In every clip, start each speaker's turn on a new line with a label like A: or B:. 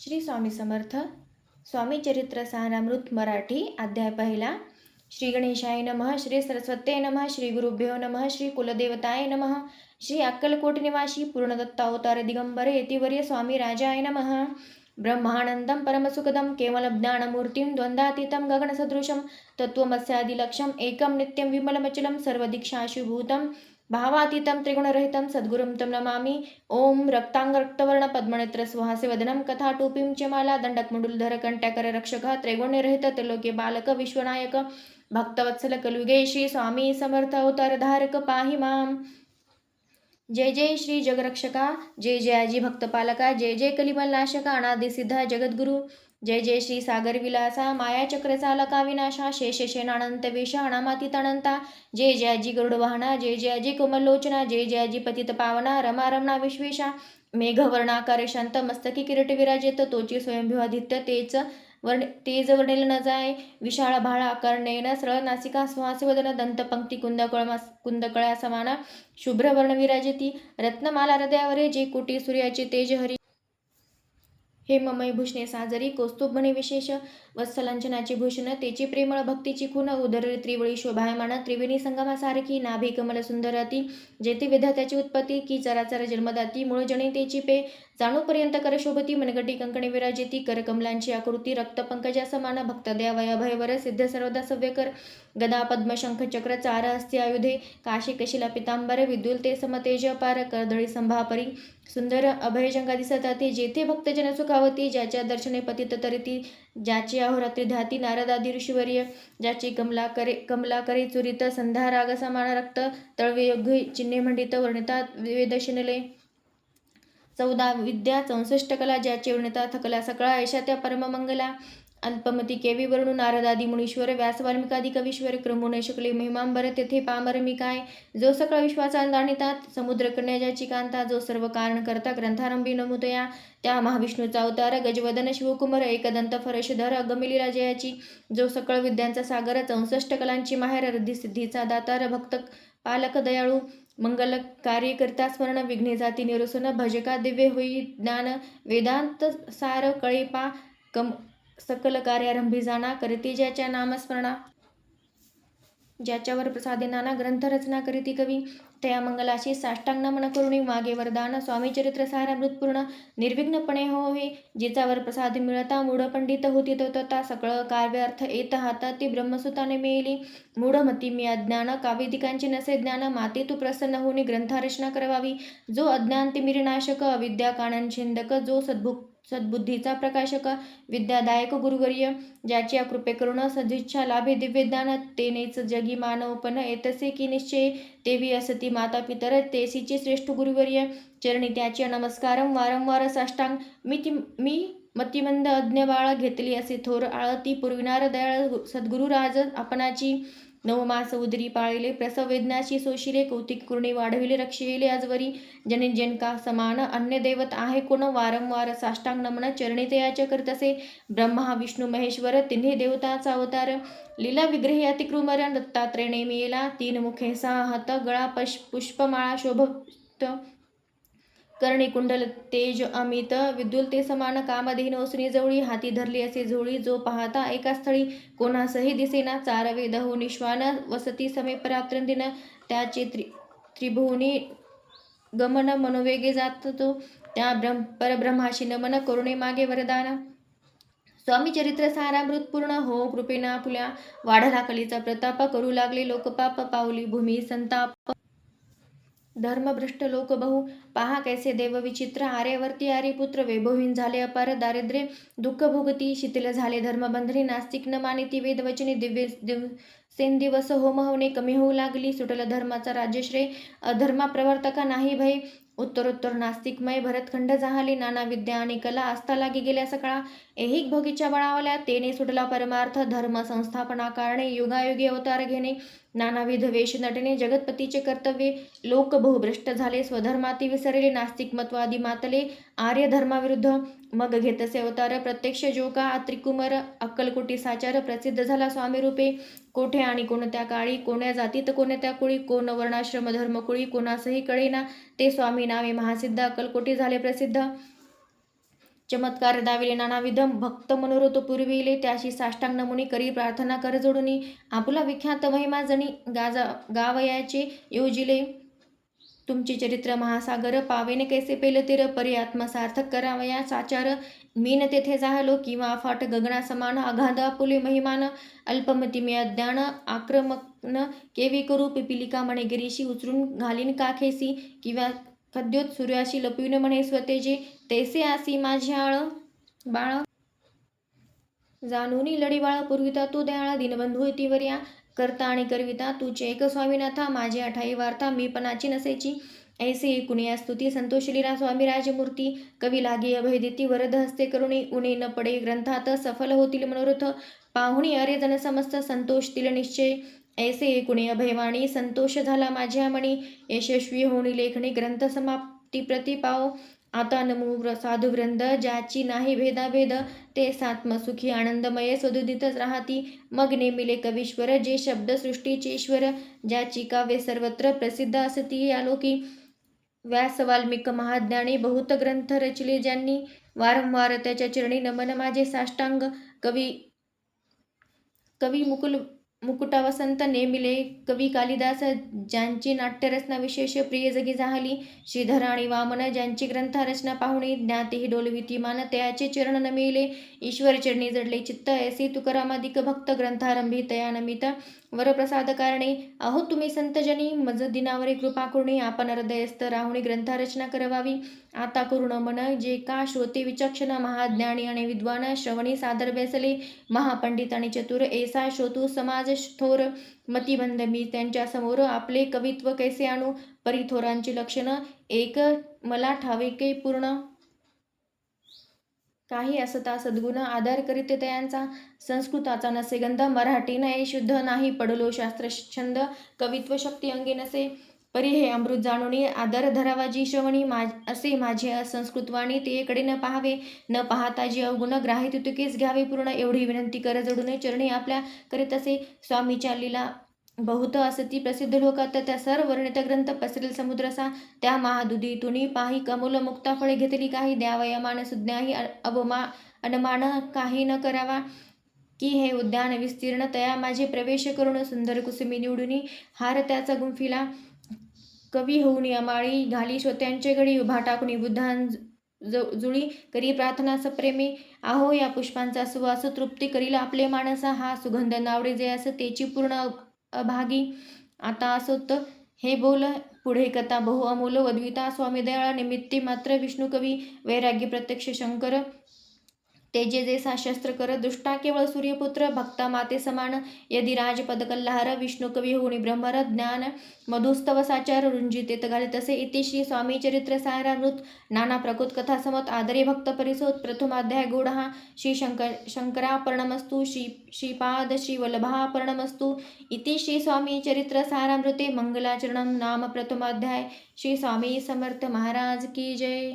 A: श्री स्वामी समर्थ. स्वामी चरित्र सारामृत मराठी अध्याय पहिला. श्री गणेशाय नमः. श्री सरस्वत्ये नमः. श्री गुरुभ्यो नमः. श्री कुलदेवताय नमः. श्री अक्कलकोट निवासी पूर्णदत्तावतार दिगंबर येतिवर्य स्वामी राजाय नमः. ब्रह्मानंदं परमसुखदं केवलज्ञानमूर्तिं द्वंद्वातीतं गगनसदृशं तत्त्वमस्यादिलक्ष्यम् एकं नित्यं विमलमचलं सर्वदीक्षाशुभूतं भावातीतं त्रिगुणरहितं सद्गुरुं तं नमामि. ओम रक्तांगरक्तवर्ण पद्मनेत्र सुहासे वदनं कथाटोपीं च माला दंडकमंडलधर कंट्याकर रक्षक त्रैगुण्यरहित त्रिलोके बालक विश्वनायक भक्तवत्सल कलयुगे श्री स्वामी समर्थ अवतारधारक पाहि माम. जय जय श्री जगरक्षका, जय जय आजी भक्तपालका, जय जय कलिमल नाशका अनादि सिद्धा जगद्गुरु, जय जय श्री सागर विलासा माया चक्र चालका विनाशा शेष शेनानंत वेशा अनामातीत अनंता, जय जय आजी गरुड वाहना, जय जय आजी कोमलोचना, जय जय आजी पतित पावना रमा रमणा विश्वेशा, मेघवर्णाकार शांत मस्तकी किरीट विराजित तोची स्वयंभूआदित्य तेज वर्णिल न जाय विशाळ भाळ आकार नयन सरळ नासिका सुहासी वदन दंतपंक्ती कुंदकळ्या समाना शुभ्र वर्ण विराजिती रत्नमाला हृदयावरे जे कोटी सूर्याचे तेज हरी हेममय भूषणे साजरी कौस्तुभ म्हणे विशेष वत्सलांचनाची भूषण तेची प्रेमळ भक्तीची खून उदरली त्रिवळी शोभायमान त्रिवेणी संगमासारखी नाभी कमल सुंदराती जेथे विधात्याची उत्पत्ती की चराचर जन्मदाती मूळ जनितेची पे जाणूपर्यंत कर शोभती मनगटी कंकणे विराजिती कर कमलांची आकृती रक्त पंकजा समान भक्त द्यावया भयवर सिद्ध सर्वदा सव्यकर गदा पद्म शंख चक्र चार हस्ती आयुधे काशी कशिला पितांबर विदुल ते समतेज अपार करदळी संभापरी सुंदर अभयजंगा दिसत ते जेथे भक्तजन सुखावती ज्याच्या दर्शने पतित तरिती ज्याची अहोरात्री ध्याती नारदादी ऋषीवर्य ज्याची कमला करे चुरित संध्या राग समान रक्त तळवे योग्य चिन्हे मंडित वर्णितात वेदशिनले 14 विद्या 64 कला ज्याचे वर्णिता थकला सकळा यशा त्या परममंगला अल्पमती केवी वर्णू नारदादी मुनीश्वर व्यास वाल्मिकादी कवीश्वर क्रमून शकले महिमांबर तेथे पामर मी काय जो सकळ विश्वाचा जाणितात समुद्र कन्या ज्याची कांता जो सर्व कारण करता ग्रंथारंभी नमुतया त्या महाविष्णूचा अवतार गजवदन शिवकुमार एकदंत फरशधर अगमिलीला जयाची जो सकळ विद्यांचा सागर 64 कलांची माहेर रिद्धी सिद्धीचा दातार भक्त पालक दयाळू मंगल कार्य करता स्मरण विघ्ने जाती निरसन भजका दिव्य होई ज्ञान वेदांत सार कळेपा कम सकल कार्यारंभी जाणा करती ज्याच्या नामस्मरणा ज्याच्यावर प्रसादे नाना ग्रंथ रचना करीती कवी त्या मंगलाशी साष्टांग नमन करुणी मागे वरदान स्वामी चरित्र सारामृतपूर्ण निर्विघ्नपणे हो हे जिचावर प्रसाद मिळता मूढ पंडित होती तथा सकळ कार्यार्थ येत हाता ती ब्रह्मसुताने मिळेली मूढमती मी अज्ञान कावेदिकांचे नसे ज्ञान माते तू प्रसन्न होऊन ग्रंथारचना करावी जो अज्ञान तिमिरनाशक अविद्या कानन छिंदक जो सद्बुद्धीचा प्रकाशक विद्यादायक गुरुवर्य ज्याची कृपे करुण सदिच्छा लाभे दिव्य ज्ञान तेनेच जगी मानवपण येतसे की निश्चय तेवी असती माता पितर तेसीचे श्रेष्ठ गुरुवर्य चरणी त्याचे नमस्कारम वारंवार साष्टांग मी मतिमंद अज्ञ बाळ घेतली असे थोर आळती पुरविणार दयाळ सद्गुरुराज आपणाची 9 मास उदरी पाळिले प्रसव वेदनाशी सोशिले कौतिक कुर्णी वाढविले रक्षिले आजवरी जनका समान अन्य दैवत आहे कोण वारंवार साष्टांग नमन चरणी तयाचे करतसे ब्रह्मा विष्णू महेश्वर तिन्ही देवताचा अवतार लीला विग्रही अतिकृमर दत्तात्रेय मिळेला 3 मुखे 6 हात गळा पुष्पमाळा शोभत कर्णी कुंडल तेज अमित विद्युल ते समान कामधेन ओसनी जवळी हाती धरली असे झोळी जो पाहता एका स्थळी कोणासही दिसेना चार वेद हो निश्वान वसती समेप रात्रंदिन त्याचे त्रिभुवनी गमन मनोवेगे जात तो त्या परब्रह्माशी नमन करुणे मागे वरदान स्वामी चरित्र सारामृत पूर्ण हो कृपेना फुल्या वाढला कलीचा प्रताप करू लागले लोकपाप पावली भूमी संताप धर्मभ्रष्ट लोक बहु पहा कैसे देव विचित्र आर्यावर्ती आर्यपुत्र वैभवहीन झाले अपार दारिद्र्य दुःख भोगती शिथिल झाले धर्मबंधने नास्तिक न मानिती वेदवचने दिवसेंदिवस होम होणे कमी होऊ लागली सुटल धर्माचा राज्यश्रेय अधर्मा प्रवर्तका नाही भय उत्तरोत्तर नास्तिकमय भरतखंड जाहले नाना विद्या आणि कला आस्था लागी गेल्या सकाळा ऐहिक भोगीच्या बळावल्या तेने सुटला परमार्थ धर्म संस्थापना कारणे युगायुगी अवतार घेणे नानाविध वेश नटने जगतपतीचे कर्तव्य लोक बहुभ्रष्ट झाले स्वधर्माती विसरले नास्तिक मतवादी मातले आर्य धर्माविरुद्ध मग घेतसे अवतार प्रत्यक्ष जोका त्रिकुमार अक्कलकोटी साचार प्रसिद्ध झाला स्वामी रूपे कोठे आणि कोणत्या काळी कोण्या जातीत कोणत्या कुळी कोण वर्णाश्रम धर्मकुळी कोणासही कळेना ते स्वामी नावे महासिद्ध अक्कलकोटी झाले प्रसिद्ध चमत्कार दाविले नानाविध भक्त मनोरथ पुरविले त्याशी साष्टांग नमुनी करी प्रार्थना कर जोडुनी आपुला विख्यात महिमा जणी गावयाचे योजिले तुमचे चरित्र महासागर पावेन कैसे पेल तीर परी आत्मसार्थक करावया साचार मीन तेथे जाहलो किंवा अफाट गगना समान अगाध आपुले महिमान अल्पमती मी अज्ञान आक्रमण केवी करू पिपिलिका म्हणे गिरीशी उचलून घालीन काखेसी किंवा खद्योत सूर्याशी लपविन म्हणे स्वतेजे तैसे आसी माझ्याळ बाळ जाणूनी लढी बाळ पुरविता तू दयाळ दिनबंधू तीवर्या करता आणि करविता तुचे एक स्वामीनाथा माझे अठाई वार्ता मी पणाची नसेची ऐसे कुणिया स्तुती संतोष लीला स्वामी राजमूर्ती कवी लागे अभय देती वरद हस्ते करुणी उणे न पडे ग्रंथात सफल होतील मनोरथ पाहुणी अरे जन समस्त संतोष तिल निश्चय ऐसे कुणी अभयवाणी संतोष झाला माझ्या मणी यशस्वी होणी लेखणी ग्रंथ समाप्ती प्रतिपाव आता नमो साधुवृंद ज्याची नाही भेदाभेद ते सात्मसुखी आनंदमय सदुदितच राहती मग नेमिले कवीश्वर जे शब्द सृष्टीचेश्वर ज्याची काव्य सर्वत्र प्रसिद्ध असती आलोकी व्यास वाल्मिक महाज्ञानी बहुत ग्रंथ रचले ज्यांनी वारंवार त्याच्या चरणी नमन माझे साष्टांग कवी कवी मुकुटावसंत नेमिले कवी कालिदास ज्यांची नाट्यरचना विशेष प्रिय जगी झाली श्रीधर आणि वामन ज्यांची ग्रंथरचना पाहुणी ज्ञाती डोलविती मान त्याचे चरण नमिले ईश्वर चरणी जडले चित्त ऐसे तुकारामादिक भक्त ग्रंथारंभी तया नमित वरप्रसाद कारणे अहो तुम्ही संतजनी मज दिनावरी कृपा करुणी आपण हृदयस्थ राहुणी ग्रंथरचना करवावी आता करुण मन जे का श्रोते विचक्षण महाज्ञानी आणि विद्वान श्रवणी सादर बेसले महापंडित आणि चतुर ऐसा श्रोतू समाज थोर मतिबंध मी त्यांच्या समोर आपले कवित्व कैसे आणू परिथोरांची लक्षण एक मला ठावे के पूर्ण काही असता सद्गुण आदर करीत त्यांचा संस्कृताचा नसे गंध मराठी नये शुद्ध नाही पडलो शास्त्र छंद कवित्व शक्ती अंगी नसे परी हे अमृत जाणूनी आदर धरावा जी श्रवणी असे माझे असंस्कृतवाणी ते कडे न पाहावे न पाहता जी अवगुण ग्राही तुतुकेच घ्यावे पूर्ण एवढी विनंती कर जडून चरणी आपल्या करीत असे स्वामीच्या लीला बहुत असती प्रसिद्ध लोकात त्या सर्व वर्णित ग्रंथ पसरेल समुद्रसा त्या महादुधीतुनी पाही कमोल मुक्ता फळे घेतली काही द्यावयमान सुज्ञाही अनमान काही न करावा की हे उद्यान विस्तीर्ण तया माझे प्रवेश करून सुंदर कुसुमी निवडुनी हार त्याचा गुंफिला कवी होऊन अमाळी घाली श्रोत्यांचे घडी उभा टाकून बुद्धां जुळी करी प्रार्थना सप्रेमी आहो या पुष्पांचा सुवास तृप्ती करील आपले मानसा हा सुगंध नावडे जे असं त्याची पूर्ण अभागी आता असोत हे बोल पुढे कथा बहु अमूल वद्विता स्वामी दयाळा निमित्ती मात्र विष्णू कवी वैराग्य प्रत्यक्ष शंकर तेजे जैसा शस्त्र कर दुष्टा केवळ सूर्यपुत्र भक्ता माते समान यदि राजपद कल्हार विष्णू कवी होणी ब्रह्मर ज्ञान मधुस्तव साचार रुंजिते घाले तसे इति श्री स्वामी चरित्र सारामृत नाना प्रकृत कथा समत आदरे भक्त परिसोत प्रथमाध्याय गूढ श्री शंकरापर्णमस्तु श्रीपाद श्रीवल्लभापर्णमस्तु इति श्री स्वामी चरित्र सारामृते मंगलाचरणम नाम प्रथमाध्याय श्री स्वामी समर्थ महाराज की जय.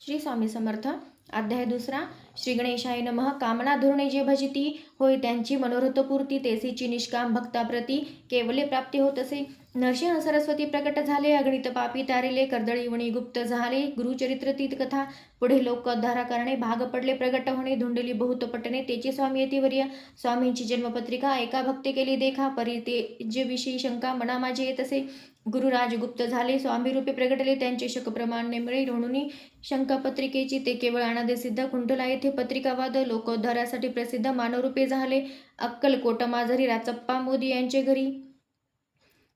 A: श्री स्वामी समर्थ. अध्याय दुसरा. श्री गणेशाय नमः. कामना धोरणे जे भजिती होय त्यांची मनोरथपूर्ती तेसीची निष्काम भक्ताप्रती केवले प्राप्ती होत असे. नरसिंह सरस्वती प्रकट झाले अगणित पापी तारिले कर्दळी वणी गुप्त झाले गुरुचरित्र तीत कथा पुढे लोकोद्धारा करणे भाग पडले प्रगट होणे धुंडली बहुत पटणे तेची स्वामी यतिवर्य स्वामींची जन्मपत्रिका एका भक्ती केली देखा परी ते जे विषयी शंका मना माझे येत असे. गुरुराज गुप्त झाले स्वामी रूपे प्रगटले त्यांचे शक प्रमाण नेमळे ऋणुनी शंकापत्रिकेची ते केवळ अनादे सिद्ध कुंठला येथे पत्रिकावाद लोकोद्धारासाठी प्रसिद्ध मानवरूपे झाले. अक्कलकोट माझरी राचप्पा मोदी यांचे घरी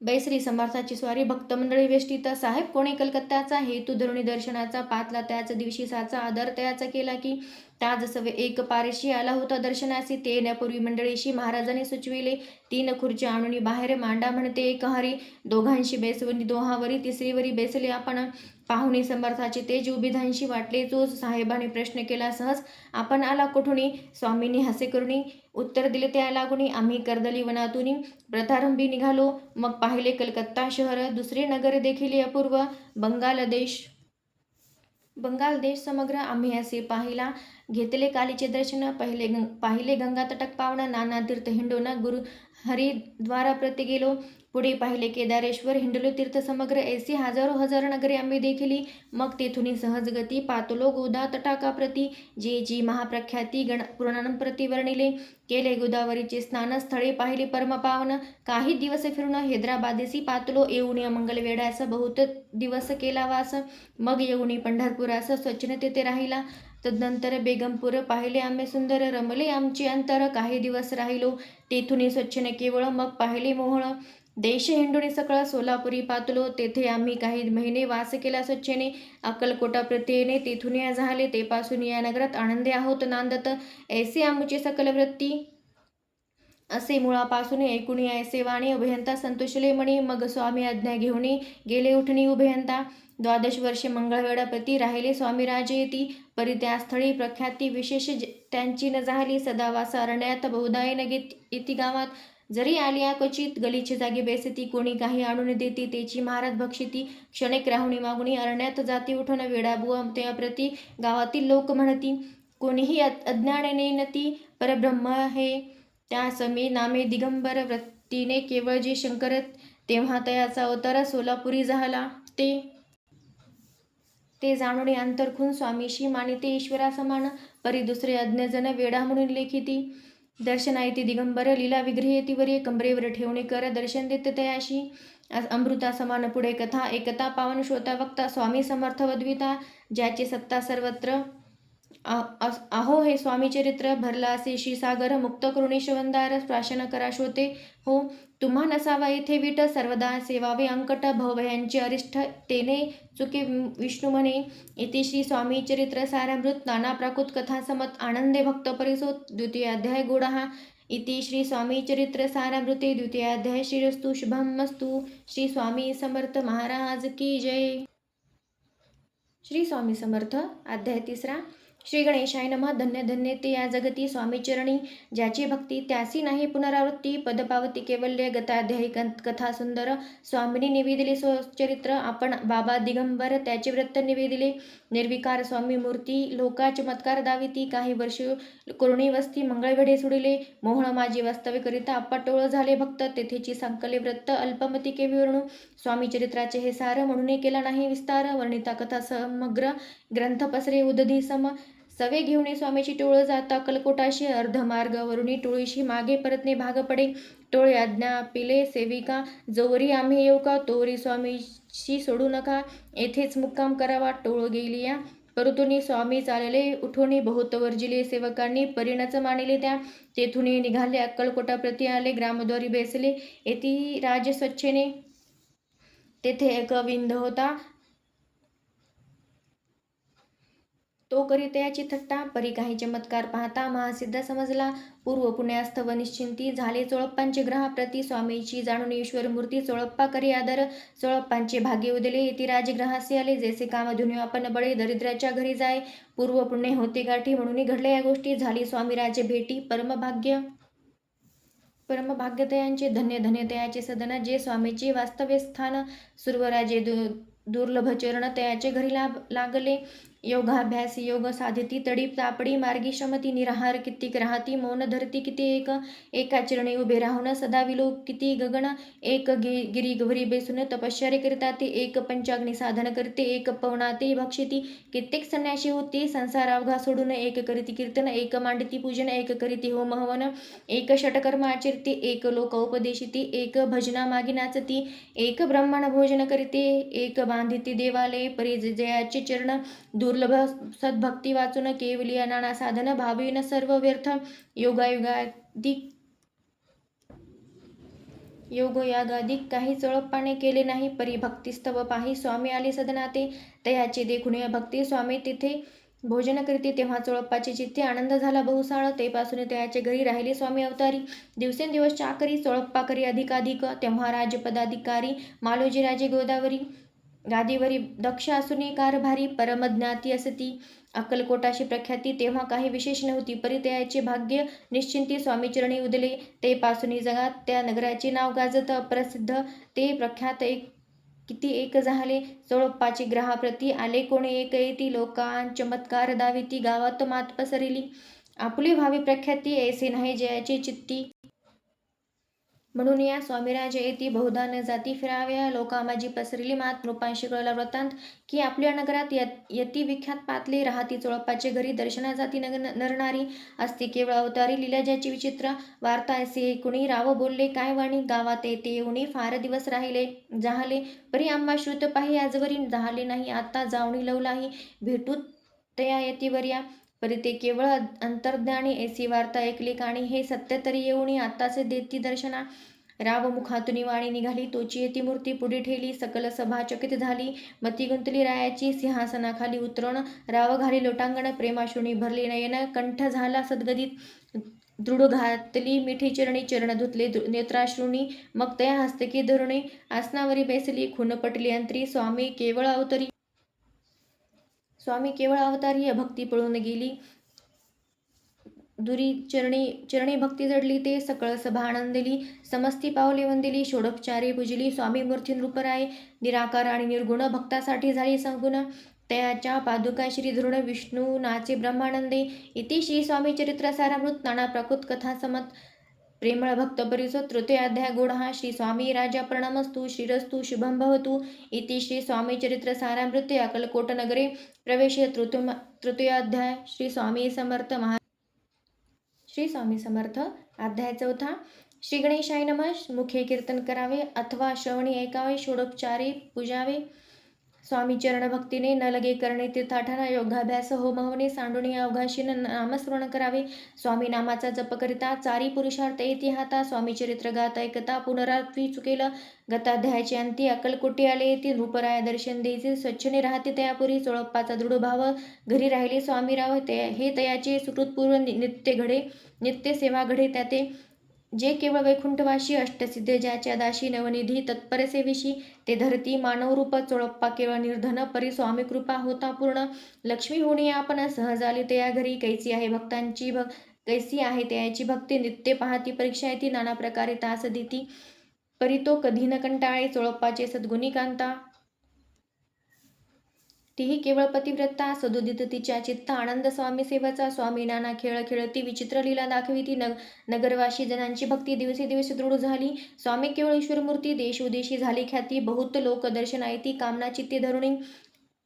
A: बैसरी समर्थाची स्वारी भक्तमंडळी वेष्टीत साहेब कोणे कलकत्त्याचा हेतू धरुणी दर्शनाचा पातला त्याच दिवशी साचा आदर तयाचा केला की ताज सवे एक पारेशी आला होता दर्शनासी ते येण्यापूर्वी मंडळीशी महाराजांनी सुचविले 3 खुर्च्या आणून बाहेर मांडा म्हणते एक हरी दोघांशी बेसवनी दोहावरी तिसरीवरी बेसले आपण पाहुणी समर्थाचे तेज उभिधांशी वाटले चोच साहेबांनी प्रश्न केला सहज आपण आला कुठुनी स्वामींनी हसे करुणी उत्तर दिले त्या लागुनी आम्ही कर्दली वनातुनी प्रथारंभी निघालो मग पाहिले कलकत्ता शहर दुसरे नगर देखील अपूर्व बंगाल देश समग्र आम्ही असे पाहिला घेतले कालीचे दर्शन पाहिले गंगा तटक पावन नाना तीर्थ हिंडोन गुरु हरिद्वारा प्रति गेलो पुढे पाहिले केदारेश्वर, हिंडलो तीर्थ समग्र, ऐसी हजारो हजार नगरे आम्ही देखिली. मग तेथुनी सहज गती, पातलो गोदा तटाकाप्रती, जे जी महाप्रख्याती गण पुराणांप्रती वर्णिले. केले गोदावरीचे स्नान, स्थळे पाहिले परमपावन. काही दिवस फिरून हैदराबादेसी पातलो, येऊनी अमंगल वेढास बहुत दिवस केला वास. मग येऊनी पंढरपुरास स्वच्छने तेथे राहिला. तदनंतर बेगमपूर पाहिले आम्ही सुंदर, रमले आमचे अंतर. काही दिवस राहिलो तेथुनी स्वच्छने केवळ, मग पाहिले मोहळ. देश हिंडुनी सकळ, सोलापुरी पातलो, तेथे आम्ही काही महिने वास केला स्वच्छेने. अक्कलकोटा प्रत्येने तेथून या झाले, तेपासून या नगरात आनंदे आहोत नांदत. ऐसे आमची सकल वृत्ती, असे मुळापासून ऐकुणी ऐसे वाणी. उभयंता संतोषले मणी, मग स्वामी आज्ञा घेऊन गेले उठणी उभयंता. 12 वर्षे मंगळवेढाप्रती राहिले स्वामी राजे येती. परी त्या स्थळी प्रख्याती विशेष त्यांची न झाली. सदावास अरण्यात बहुदाय नगेत इति गावात. जरी आलिया क्वचित गलीचे जागी बेसती, कोणी काही आणून देती तेची महाराज भक्षिती. क्षणिक राहुणी मागुणी अरण्यात जाती उठून, वेडाबुवा त्याप्रती गावातील लोक म्हणती. कोणीही अज्ञाने नेनती, परब्रह्म हे त्या समी नामे दिगंबर वृत्तीने केवळ जे शंकर. तेव्हा तयाचा अवतार सोलापुरी झाला. ते जाणून अंतरखून स्वामीशी मानिते ईश्वरा समान. परी दुसरे अज्ञजन वेडा म्हणून लेखिती. दर्शनायती दिगंबर लीला विग्रहेती वरी, कमरेवर ठेवणे कर दर्शन देते तयाशी. अमृता समान पुढे कथा, एकता पावन श्रोता वक्ता. स्वामी समर्थ वद्विता, ज्याची सत्ता सर्वत्र. आहो हे स्वामी चरित्र, भरला असे क्षीरसागर. मुक्त करुणेश वंदार, प्राशन करा श्रोते हो. तुम्हा नसावा येथे वीट, सर्वदा सेवावे अंकट. भवभयांचे अरिष्ट तेने चुके विष्णू म्हणे. इति श्री स्वामी चरित्र सारामृत, नाना प्राकृत कथा समत. आनंदे भक्त परिसोत, द्वितीयाध्याय गोडा हा. इति श्री स्वामी चरित्र सारामृते द्वितीयाध्याय. श्रीरस्तु शुभमस्तु. श्री स्वामी समर्थ महाराज की जय. श्री स्वामी समर्थ. अध्याय 3. श्री गणेशाय नमः. धन्य धन्य ते या जगती स्वामी चरणी, ज्याची भक्ती त्यासी नाही पुनरावृत्ती. पदपावती कैवल्य गताध्यायी कथा सुंदर. स्वामींनी निवेदिले स्वचरित्र, आपण बाबा दिगंबर त्याचे व्रत निवेदिले. निर्विकार स्वामी मूर्ती, लोका चमत्कार दाविती. काही वर्ष करुणी वस्ती, मंगळवेढे सोडिले. मोहळ माझी वास्तव्य करिता अप्पाटोळ झाले भक्त. तेथेची संकले व्रत, अल्पमती केवी वर्णू. स्वामी चरित्राचे हे सार, म्हणून केला नाही विस्तार. वर्णिता कथा समग्र ग्रंथ पसरे उदधी सम. सवे घेऊन स्वामीची टोळ जाता अक्कलकोटाशी. अर्धमार्ग वरुणी टोळीशी मागे परतणे भाग पडे. टोळे आज्ञा पिले सेविका, जोवरी आम्ही येऊ का तोवरी स्वामीशी सोडू नका. येथेच मुक्काम करावा. टोळ गेलिया परतुनी स्वामी चालले उठोनी. बहुत वर्जिले सेवकांनी, परिणच मानिले त्या. तेथून निघाले अक्कलकोटाप्रती आले. ग्रामद्वारी बेसले येती राज स्वच्छेने. तेथे एक विंध होता, तो करी तयाची थट्टा. परी काही चमत्कार पाहता महासिद्ध समजला. पूर्व पुण्यास्थ व निश्चिंती झाले चोळप्पांचे ग्रहाप्रती. स्वामीची जाणून ईश्वर मूर्ती, चोळप्पा करी आदर. चोळप्पांचे भाग्य उदले येती राजग्रहासी आले. जैसे काम धुनी आपण बळे, दरिद्राच्या घरी जाय. पूर्व पुण्य होते गाठी, म्हणून घडल्या या गोष्टी. झाली स्वामीराजे भेटी, परमभाग्य तयांचे. धन्य धन्य तयाचे सदन, जे स्वामीचे वास्तव्य स्थान. सुरवराजे दुर्लभ चरण, तयाचे घरी लागले. योगाभ्यास योग साधिती, तडी तापडी मार्गी श्रमती. निराहार कितीक राहती, मौन धरती किती एक. एका चरणी उभे राहून सदा विलो किती गगन. एक गिरी गवरी बेसून तपश्चर्य करिता ते. एक पंचाग्नी साधन करते, एक पवनाते भक्षिती. कित्येक संन्यासी होती संसार अवघा सोडून. एक करीती कीर्तन, एक मांडती पूजन, एक करीती होम हवन. एक षटकर्म आचरती, एक लोक उपदेशिती. एक भजना मागी नाचती, एक ब्राह्मण भोजन करीते. एक बांधिती देवालय, परी जयाचे चरण. दुर्लभ सद्भक्ती वाचून, केवलिया नाना साधन. भावीन सर्व व्यर्थ, योगयागादिक काही चोळप्पाने केले नाही. परी भक्तिस्तव पाही, स्वामी आले सदनाते. तयाचे देखून भक्ती, स्वामी तिथे भोजन करीती. तेव्हा चोळप्पाचे चित्ते आनंद झाला बहुसाळ. तेपासून तयाचे घरी राहिले स्वामी अवतारी. दिवसेंदिवस चाकरी, चोळप्पा करी अधिकाधिक. तेव्हा राजपदाधिकारी मालोजी राजे गोदावरी गादीवरी. दक्ष असूनी कारभारी, परमज्ञाती असती. अक्कलकोटाशी प्रख्याती तेव्हा काही विशेष नव्हती. परी तयाचे भाग्य निश्चिंती, स्वामीचरणी उदले. ते पासून जगात त्या नगराचे नाव गाजत. अप्रसिद्ध ते प्रख्यात किती एक झाले. चोळप्पाची ग्रहाप्रती आले कोणी एक येती. लोकां चमत्कार दाविती, गावात मात पसरली. आपुली व्हावी प्रख्याती, ऐसे नाही जयाचे चित्ती. म्हणून या स्वामीराज येती बहुधा न जाती फिराव्या, लोका माझी पसरली मात नृपांशी कळला वृत्तांत, की आपल्या नगरात यती विख्यात पातले राहती चोळप्पाचे घरी दर्शना जाती नरनारी, असती केवळ अवतारी लीला ज्याची विचित्र, वार्ता असे कुणी राव बोलले काय वाणी, गावात येते येऊनी फार दिवस राहिले जाहले, परी आम्हा श्रुत पाही आजवरी जाहले नाही, आता जावणी लवलाही भेटू तया यतीवर्या, परी ते केवळ अंतर्ज्ञानी ऐसी वार्ता ऐकली काणी, हे सत्य तरी येऊनी आताच देती दर्शना, राव मुखातून वाणी निघाली तोची येती मूर्ती पुढे ठेली, सकल सभा चकित झाली, मती गुंतली रायाची सिंहासनाखाली उतरण, राव घाली लोटांगण प्रेमाश्रुणी भरले नयन, कंठ झाला सद्गदित दृढ घातली मिठी चरणी, चरण धुतले नेत्राश्रुणी, मग तया हस्तकी धरुणी आसनावरी बैसली, खून पटली अंतरी, स्वामी केवळ अवतारी भक्ती पळून गेली दुरी, चरणी भक्ती जडली ते सकळ सभा आनंदिली, समस्ती पावले वंदिली, षोडोपचारे पूजली, स्वामी मूर्ती नृपराय निराकार आणि निर्गुण, भक्तासाठी झाली संगुण, तयाच्या पादुका श्री धरुण विष्णू नाचे ब्रह्मानंदे, इति श्री स्वामी चरित्र सारामृत नाना प्रकृत कथा समत, प्रेमळ भक्त परिसो तृतीय अध्याय गोड हा, श्री स्वामी राजा प्रणमस्तु श्रीरस्तु शुभम भवतु, इति श्री स्वामी चरित्र सारामृत अक्कलकोट नगरे प्रवेश तृतीय अध्याय. श्री स्वामी समर्थ. अध्याय चौथा. श्री गणेशाय नमः. मुखे कीर्तन करावे अथवा श्रवणी ऐकावे, षोडोपचारे पूजावे, स्वामी चरण भक्तीने न लगे करणे तीर्थाटन, योगाभ्यास होम हवने सांडुणी अवघाशीन नामस्मरण करावे, स्वामी नामाचा जप करिता चारी पुरुषार्थ येती हाता, स्वामी चरित्र गात ऐकता पुनरावृत्ती चुकेल, गताध्यायाचे अंती अक्कलकोटी आले येती, नृपराया दर्शन द्यायचे स्वच्छने राहते तयापुरी, चोळप्पाचा दृढ भाव घरी राहिले स्वामीराव, हे तयाचे सुकृतपूर्व नित्य घडे, नित्य सेवा घडे त्याते, जे केवळ वैकुंठवाशी अष्टसिद्ध ज्याच्या दाशी नवनिधी तत्पर सेविशी, ते धरती मानवरूप चोळप्पा केवळ निर्धन, परी स्वामी कृपा होता पूर्ण, लक्ष्मी होणी आपण सहज आली तया घरी, कैसी आहे कैसी आहे तयाची भक्ती, नित्य पाहती परीक्षा येती, नाना प्रकारे तास देती, परी तो कधी न कंटाळे, चोळप्पाचे सद्गुणी कांता, तीही केवळ पतिव्रता, सदुदित तिच्या चित्त आनंद स्वामी सेवाचा, स्वामी नाना खेळ खेळती विचित्र लीला दाखविती, नगरवासी जनांची भक्ती दिवसे दिवस दृढ झाली, स्वामी केवळ ईश्वरमूर्ती देशोदेशी झाली ख्याती, बहुत लोक दर्शनायती कामना चित्ते धरुणी,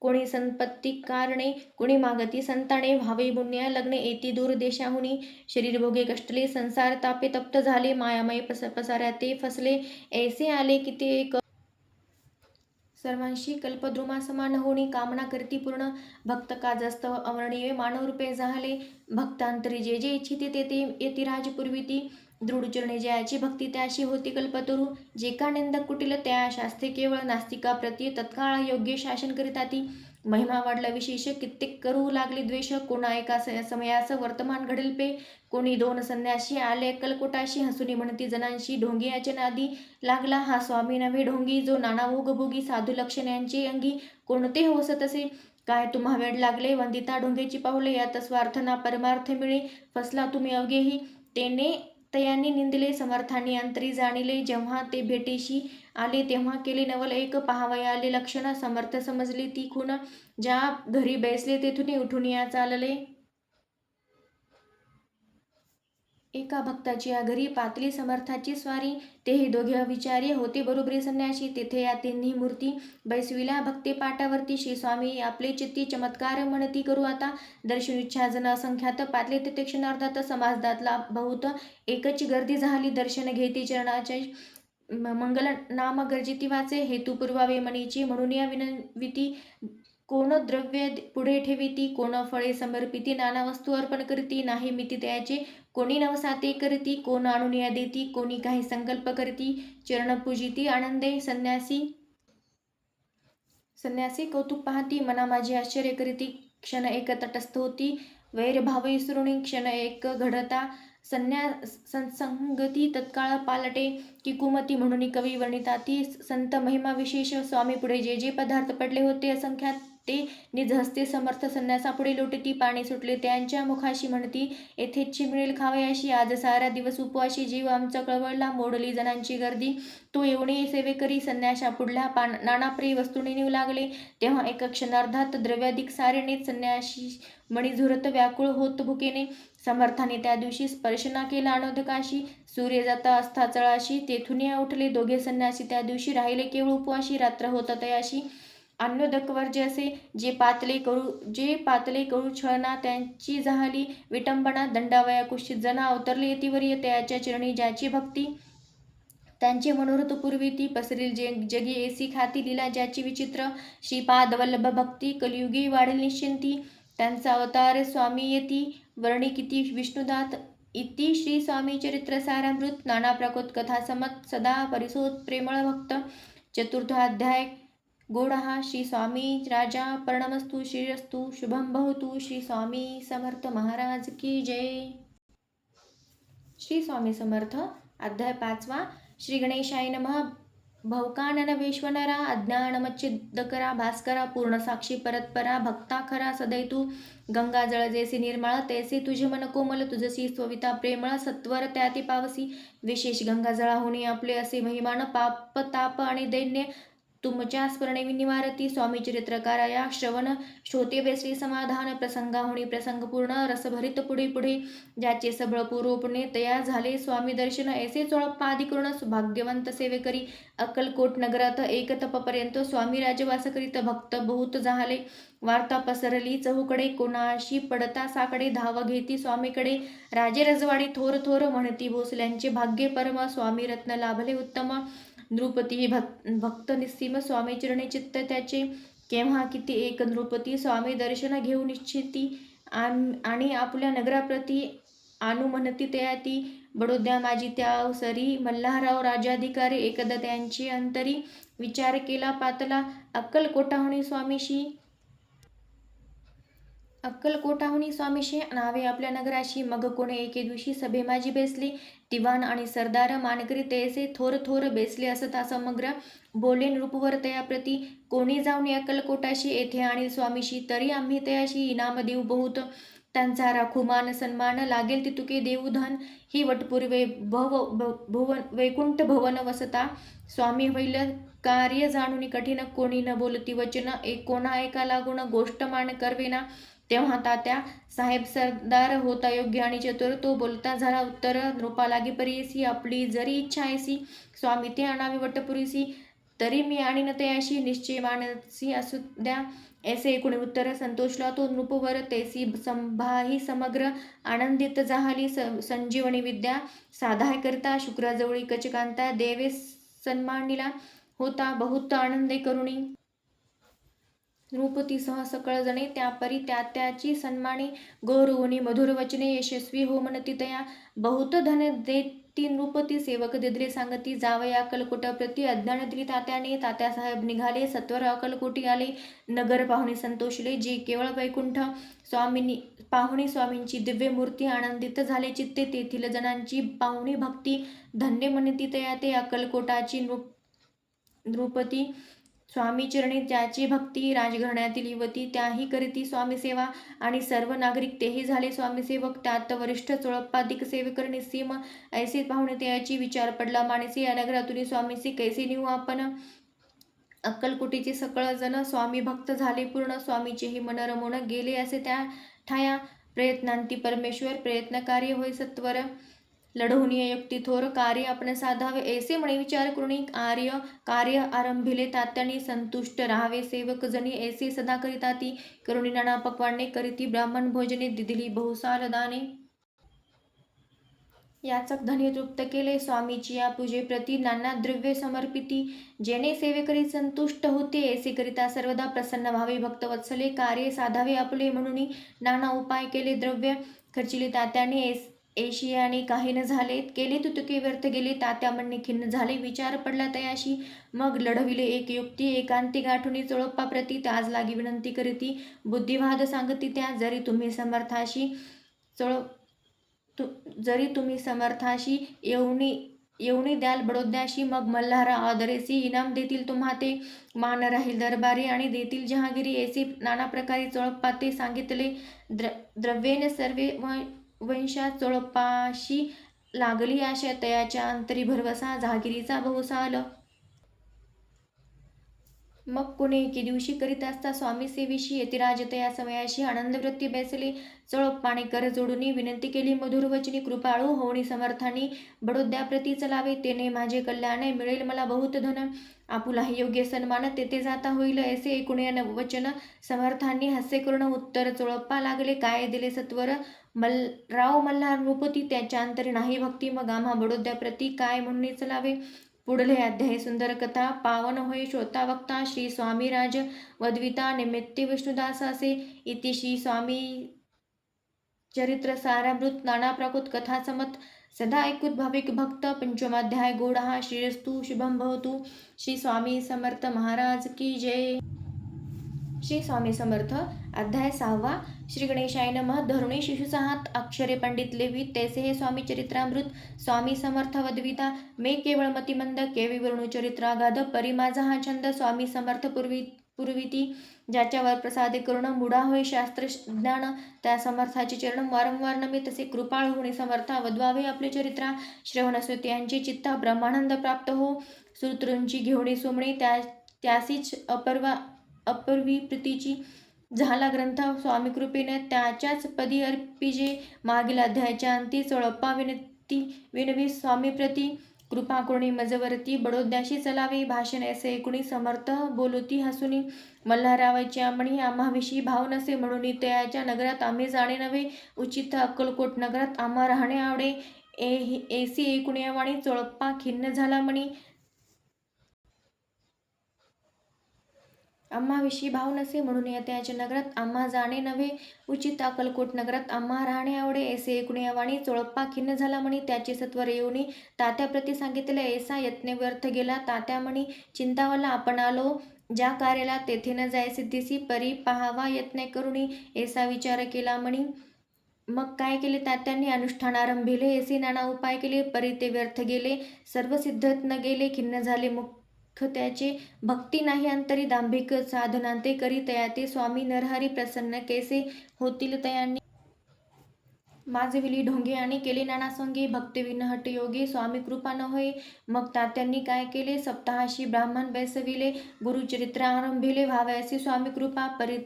A: कोणी संपत्ती कारणे कोणी मागती संताने, व्हावे पुण्य लग्न येती दूर देशाहुनी, शरीर भोगे कष्टले संसार तापे तप्त झाले, मायामय पसाऱ्या ते फसले, ऐसे आले की ते सर्वांशी कल्पद्रुमा समान होणी, कामना करती पूर्ण, भक्त काजस्तव अवर्णीय मानवरूपे जाहले, भक्तांतरी जे जे इच्छिते ते येती राजपूर्वीती, दृढचरणे जयाची भक्ती त्याशी होती कल्पतरू, जे का निंदक कुटील त्या शास्त्रे केवळ, नास्तिका प्रती तत्काळ योग्य शासन करिताती, महिमा वाढला विशेष कित्येक करू लागले द्वेष, कोणा एका समयास वर्तमान घडेल पे, कोणी दोन संन्यासी आले अक्कलकोटाशी, हसुनी म्हणती जनांशी, ढोंगी याचे नादी लागला हा स्वामी नव्हे ढोंगी, जो नाना भोगी साधू लक्षण्यांची अंगी, कोणते होस तसे काय तुम्हा वेळ लागले, वंदिता ढोंगेची पावले यात स्वार्थ ना परमार्थ मिळे, फसला तुम्ही अवघेही, तेने तयांनी निंदले समर्थांनी अंतरी जाणिले, जेव्हा ते भेटीशी आले तेव्हा केले नवल एक, पहावया आले लक्षण समर्थ समजले ती खूण, ज्या घरी बैसले तेथून उठून या चालले, एका भक्ताची या घरी पातली समर्थाची स्वारी, तेही दोघे अविचारी होते बरोबरी संन्याशी, तेथे या तिन्ही मूर्ती बैसविल्या भक्ती पाटावरती, श्री स्वामी आपले चित्ती चमत्कार म्हणती करू आता, दर्शन इच्छा जन असंख्यात पातले ते क्षणार्धात, समाजदातला बहुत एकच गर्दी झाली, दर्शन घेती चरणाचे मंगल नाम गर्जिती वाचे, हेतू पुरवावे मनीची म्हणून या विनविती, कोण द्रव्य पुढे ठेविती, कोण फळे समर्पिती, नाना वस्तू अर्पण करीती, नाही मिती त्याचे, कोणी नवसाते करती, कोण आणून या देती, कोणी काही संकल्प करती, चरण पूजिती आनंदे, संन्यासी कौतुक पाहती, मना माझी आश्चर्य करीती, क्षण एक तटस्थ होती, वैरभाव विसरुणी, क्षण एक घडता संसंगती तत्काळ पालटे, की कुमती म्हणून कवी वर्णिताती, संत महिमा विशेष, स्वामी पुढे जे जे पदार्थ पडले होते असंख्यात ते निज हस्ते समर्थ संन्यासापुढे लोटती. पाणी सुटले त्यांच्या मुखाशी म्हणती, येथेच मिळेल खावयाशी. आज सारा दिवस उपवाशी जीव आमचा कळवळला. मोडली जणांची गर्दी. तो येऊनी सेवेकरी. संन्याशा पुढल्या नाना प्रिय वस्तूने नेऊ लागले. तेव्हा एका क्षणार्धात द्रव्याधिक सारे नेत संन्याशी मणी झुरत व्याकुळ होत भुकेने. समर्थाने त्या दिवशी स्पर्शना केला अनोदकाशी. सूर्य जाता असता चळाशी. तेथून उठले दोघे संन्यासी. त्या दिवशी राहिले केवळ उपवाशी. रात्र होत तयाशी. अन्नोदक वर्ज्य असे जे पातले करू छळना. त्यांची झाली विटंबना. दंडावया कुशीत जना अवतरले यतिवर्य. त्याच्या चरणी ज्याची भक्ती त्यांचे मनोरथ पूर्वी ती पसरेल जगी एसी खाती. लीला ज्याची विचित्र श्रीपाद वल्लभ भक्ती कलियुगी वाढेल निश्चिंती. त्यांचा अवतार स्वामी येती वर्णी किती विष्णुदात. इति श्री स्वामी चरित्र सारामृत. नाना प्रकोत कथा समत सदा परिसोत प्रेमळ भक्त. चतुर्थ अध्याय गोडहा. श्री स्वामी राजा प्रणमस्तु. श्रीरस्तु शुभम भवतु. श्री स्वामी समर्थ महाराज की जय. श्री स्वामी समर्थ. अध्याय 5. श्री गणेशाय नमः. भवकानन विश्वनरा अज्ञानमच्छिद्दकरा भास्करा पूर्ण साक्षी परतपरा भक्ता खरा सदैतू. गंगाजळ जैसे निर्मळ तैसे तुझे मन कोमल. तुझसी स्वविता प्रेमळ सत्वर त्याती पावसी. विशेष गंगाजळाहुनी आपले असे महिमान. पाप ताप आणि दैन्य तुमच्या स्मरणे निवारती. स्वामी चरित्रकाराया श्रवण श्रोते बेसरी समाधान. प्रसंगाहुनी प्रसंग पूर्ण रसभरित पुढे पुढे. ज्याचे सबळ पूर्वपुणे तया झाले स्वामी दर्शन. ऐसे चोळप्पादिकृण भाग्यवंत सेवेकरी. अक्कलकोट नगरात एक तपपर्यंत स्वामी राज्यवास करीत. भक्त बहुत झाले. वार्ता पसरली चहूकडे. कोणाशी पडता साकडे. धाव घेती स्वामीकडे. राजे रजवाडी थोर थोर म्हणती भोसल्यांचे भाग्य परम. स्वामी रत्न लाभले उत्तम. नृपती भक्त निस्सीम. स्वामी चरणी चित्त त्याचे. केव्हा किती एक नृपती. स्वामी दर्शन घेऊ निश्चिती. आणि आपल्या नगराप्रती आणू म्हणती तयाती. बडोद्या माझी त्या अवसरी. मल्हारराव राजाधिकारी. एकदा त्यांची अंतरी. विचार केला पातला. अक्कलकोटाहुनी स्वामीशी नावे आपल्या नगराशी. मग कोणे एके दिवशी सभे माझी बेसली. दिवाण आणि सरदार मानकरी तैसे थोर थोर बेसले असता समग्र. बोले नृपवर तयाप्रती. कोणी जाऊन अक्कलकोटाशी. येथे आणील स्वामीशी. तरी आम्ही तयाशी इनाम देऊ बहुत. त्यांचा राखू मान सन्मान. लागेल तितुके देऊ धन. ही वटपुरी वैकुंठ भवन वसता. स्वामी होईल कार्य जाणून कठीण. कोणी न बोलती वचन. कोणा एका लागून गोष्ट मान करवेना. तेव्हा तात्या साहेब सरदार होता योग्य आणि चतुर. तो बोलता झाला उत्तर. नृपा लागी परीसी. आपली जरी इच्छा ऐसी. स्वामी ते आणावे वटपुरीसी. तरी मी आणीन तयाशी. निश्चय मानसी असू द्या. ऐसे एकूण उत्तर संतोषला तो नृपवर. तैसी संभाही समग्र. आनंदित झाली संजीवनी विद्या. साधाय करता शुक्राजवळी कचकांता. देवे सन्मानिला होता बहुत आनंदे करुणी. नृपतीसह सकळ जणे त्यापरी त्याची सन्मानी. गौरवनी मधुर वचने यशस्वी हो म्हणती तया. बहुत धन देती नृपती. सेवक दिदरे सांगती. जावया अक्कलकोटाप्रती. अज्ञान दिली तात्याने. तात्यासाहेब निघाले सत्वर अक्कलकोटी आले. नगर पाहुणे संतोषले. जे केवळ वैकुंठ पाहुणी स्वामींची दिव्य मूर्ती. आनंदित झाले चित्ते. तेथील जणांची पाहुणी भक्ती. धन्य म्हणती तया ते अक्कलकोटाची नृपती. स्वामी चरणी ज्याची भक्ती. राजघराण्यातील युवती त्याही करीती स्वामी सेवा. आणि सर्व नागरिक तेही झाले स्वामी सेवक. त्यात वरिष्ठ चोळप्पादिक सेवेकर निस्सीम. ऐसे पाहुणे त्याची. विचार पडला मानसी. या नगरातून स्वामीसी कैसे नेऊ आपण. अक्कलकोटीचे सकळ जण स्वामी भक्त झाले पूर्ण. स्वामीचेही मन रमून गेले असे त्या ठाया. प्रयत्नांती परमेश्वर. प्रयत्न कार्य होय सत्वर. लढवणीय युक्ती थोर. कार्य आपण साधावे. ऐसे म्हणे विचार करुणी. कार्य आरंभिले तात्याने. संतुष्ट राहावे सेवक जणी. ऐसे सदा करिता ती. करुणी नाना पक्वाने करीती. ब्राह्मण भोजने दिली बहुसार दाने. याचक धनी तृप्त केले. स्वामीची या पूजेप्रती. नाना द्रव्य समर्पिती. जेणे सेवेकरी संतुष्ट होते. ऐसे करिता सर्वदा प्रसन्न व्हावे भक्तवत्सले. कार्य साधावे आपले म्हणून नाना उपाय केले. द्रव्य खर्चिले तात्याने. एशियाने काही न झाले. केले तुतुके व्यर्थ गेले. तात्या म्हणणे खिन्न झाले. विचार पडला तयाशी. मग लढविले एक युक्ती. एकांती गाठुनी चोळप्पाप्रती. त्याज लागी विनंती करीती. बुद्धिवाद सांगती त्या. जरी तुम्ही समर्थाशी येऊनी येऊनी द्याल बडोद्याशी, मग मल्हारा आदरेसी इनाम देतील तुम्हा ते, मान राहील दरबारी आणि देतील जहागिरी, ऐसी नाना प्रकारे चोळप्पा ते सांगितले. द्रव्येन सर्वे वंशा चोळप्पाशी लागली आशा, तयाच्या अंतरी भरवसा जहागिरीचा बहुसाल. मग कोणी एके दिवशी करीत असता स्वामी सेवेशी, यतिराज तया समयाशी आनंदवृत्ती बैसले. चोळप्पाने कर जोडूनी विनंती केली मधुर वचनी, कृपाळू होणी समर्थानी बडोद्याप्रती चलावे, तेने माझे कल्याण मिळेल मला बहुत धन, आपुलाही योग्य सन्मान तेथे जाता होईल, ऐसे एकूण वचन समर्थांनी हास्य करून उत्तर. चोळप्पा लागले काय दिले सत्वर, राव मल्हार नृपती त्याच्या अंतरी नाही भक्ती, मग आम्हा बडोद्याप्रती काय म्हणून चलावे. पुढले अध्याय सुंदर कथा, पावन होय श्रोता वक्ता, श्री स्वामी राज वदविता निमित्ते विष्णुदास असे. इति श्री स्वामी चरित्र सारामृत नाना प्राकृत कथा समत, सदा ऐकूत भाविक भक्त. पंचमाध्याय गोड हा, श्रीरस्तु शुभम भवतु. श्री स्वामी समर्थ महाराज की जय. श्री स्वामी समर्थ. अध्याय 6. श्री गणेशाय नमः. धरुणी शिशुचा हात, अक्षरे पंडित लेवीत, तैसे हे स्वामी चरित्रामृत. स्वामी समर्थ वदविता, मे केवळ मतिमंद, केवी वर्णू चरित्रागाध, परी माझा हा छंद. स्वामी समर्थ पुरविती, ज्याच्यावर प्रसाद करुण, मुडा होय शास्त्र ज्ञान, त्या समर्थाचे चरण वारंवार नमे, तसे कृपाळ होणे समर्था वदवावे आपले चरित्रा. श्रवणस्वते यांची चित्ता ब्रह्मानंद प्राप्त हो, सुतरूंची घेऊणे सोमणे, त्यासीच अपर्वी प्रीतीची झाला ग्रंथ. स्वामी कृपेने त्याच्याच पदी अर्पिजे, मागील अध्यायाच्या अंती. चोळप्पा विनवी स्वामी प्रती, कृपा करुणी मजवरती, बडोद्याशी चलावे. भाषण ऐसे एकूणी समर्थ बोलती हसुनी, मल्हारावाच्या म्हणी आम्हाविषयी भाव नसे, म्हणून तयाच्या नगरात आम्ही जाणे नव्हे, उचित अक्कलकोट नगरात आम्हा राहणे आवडे. ऐसी एकूणी वाणी चोळप्पा खिन्न झाला म्हणी, आम्हाविषयी भाव नसे, म्हणून त्याच्या नगरात आम्हा जाणे नव्हे, उचित अक्कलकोट नगरात आम्हा राहणे आवडे. ऐसे एकूण वाणी चोळप्पा खिन्न झाला म्हणी, त्याचे सत्वर येऊनी तात्याप्रती सांगितले. ऐसा यत्न व्यर्थ गेला. तात्या म्हणी, चिंतावाला आपण आलो ज्या कार्याला, तेथे न जाय सिद्धीसी, परी पाहावा यत्न करुणी. ऐसा विचार केला म्हणी, मग काय केले तात्यांनी, अनुष्ठान आरंभिले. ऐसे नाना उपाय केले, परी ते व्यर्थ गेले, सर्व सिद्धत न गेले. खिन्न झाले मुख त्याचे, भक्ती नाही अंतरी, दांभिक साधनांते करी तयाते. स्वामी नरहरी प्रसन्न कैसे होतील तयांनी, माजविली ढोंगे आणि केले नाना सोंगे, भक्तिविन हट योगे स्वामी कृपा न होय. मग तात्यांनी काय केले, सप्ताहाशी ब्राह्मण बैसविले, गुरुचरित्र आरंभिले, व्हावयासी स्वामी कृपा. परी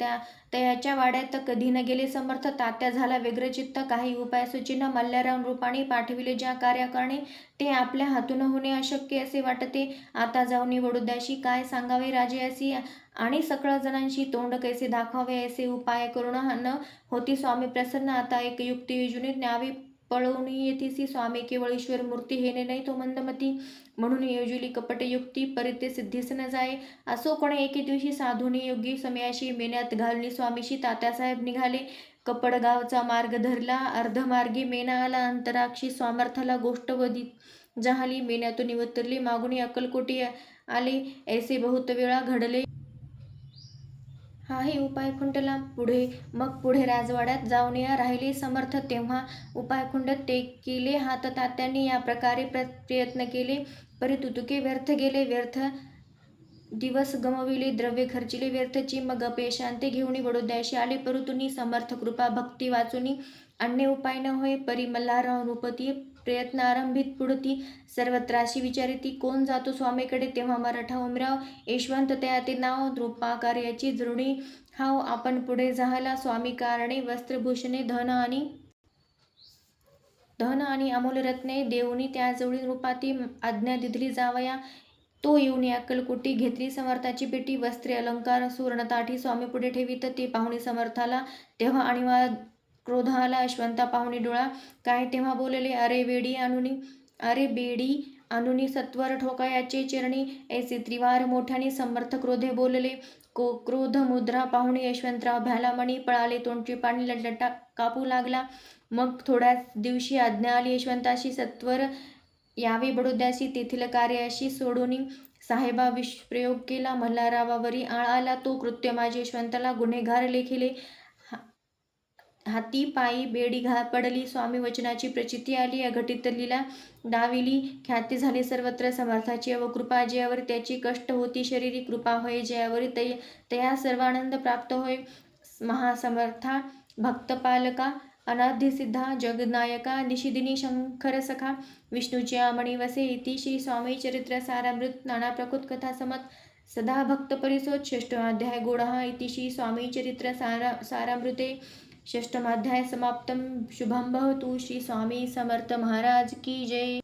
A: तयाच्या वाड्यात कधी न गेले समर्थ, तात्या झाला व्यग्रचित्त, काही उपाय सुचिन्ह मल्हारराव नृपाणी पाठविले ज्या कार्या करणे, ते आपल्या हातून होणे अशक्य असे वाटते. आता जाऊन बडोद्याशी काय सांगावे राजयासी, आणि सकळ जणांशी तोंड कैसे दाखवावे, ऐसे उपाय करून न होती स्वामी प्रसन्न. आता एक युक्ती योजून न्यावी पळवून येतीसी, स्वामी केवळ ईश्वर मूर्ती हेने नाही तो मंदमती, म्हणून योजुली कपट युक्ती, परिते सिद्धीस न जाय. असो कोणे एके दिवशी साधूनी योगी समयाशी, मेन्यात घालून स्वामीशी तात्यासाहेब निघाले. कपडगावचा मार्ग धरला, अर्धमार्गी मेना आला, अंतराक्षी स्वामर्थाला गोष्ट वदित जाहली. मेन्यातून उतरली, मागुनी अक्कलकोटी आले, ऐसे बहुत वेळा घडले. हाही उपाय खुंटला मग पुढे राजवाड्यात जाऊन राहिले समर्थ, तेव्हा उपाय खुंटत टेकिले हात तात्यांनी. या प्रकारे प्रयत्न केले, परी तुतुके व्यर्थ गेले. व्यर्थ दिवस गमविले, द्रव्य खर्चिले व्यर्थची. मग अपयशांते घेऊन बडोद्याशी आले, परतुनी समर्थ कृपा भक्ती वाचुनी, अन्य उपाय न होय. परी मल्हारराव नृपती प्रयत्न आरंभित पुढती, सर्वत्राशी विचारिती, कोण जातो स्वामीकडे. तेव्हा मराठा उमराव यशवंत त्या ते नाव, नृपा कार्याची जरुणी हाव. आपण पुढे जाहला स्वामी कारणे, वस्त्रभूषणे धन आणि अमोल रत्ने देऊनी त्याजवळी नृपाती आज्ञा दिधली जावया. तो येऊन अक्कलकोटी घेतली समर्थाची पेटी, वस्त्रे अलंकार सुवर्णताठी स्वामी पुढे ठेवीत. ते पाहुणी समर्थाला तेव्हा अनिवार्य क्रोध आला, यशवंता पाहुणी डोळा काय तेव्हा बोलले, अरे बेडी आणुनी सत्वर ठोकायाचे चरणी, ऐसे त्रिवार मोठ्याने समर्थ क्रोधे बोलले. क्रोध मुद्रा पाहुणी यशवंतराव भ्याला म्हणी, पळाले तोंडचे पाणी लटलटा कापू लागला. मग थोड्याच दिवशी आज्ञा आली यशवंताशी, सत्वर यावे बडोद्याशी, तेथील कार्याशी सोडून साहेबा विषप्रयोग केला. मल्हाररावावरी आळ आला, तो कृत्य माझे यशवंताला गुन्हेगार लेखिले. हाती पायी बेडी पडली. स्वामी वचनाची प्रचिती आली. अघटित लीला दाविली. ख्याती झाली सर्वत्र समर्थाची अवकृपा. जयावर त्याची कष्ट होती शरीरी. कृपा होय जयावरी तया सर्वानंद प्राप्त होय. महासमर्था भक्तपालका अनाधी सिद्धा जगनायका निशिदिनी शंकर सखा विष्णूच्या मणिवसे. इति श्री स्वामी चरित्र सारामृत नाना प्रकृत कथा समत सदा भक्त परिसोद. षष्ठोऽध्याय गूढः. इति श्री स्वामी चरित्र सारामृते षष्ठमाध्याय समाप्तम. शुभम भवतु. श्री स्वामी समर्थ महाराज की जय.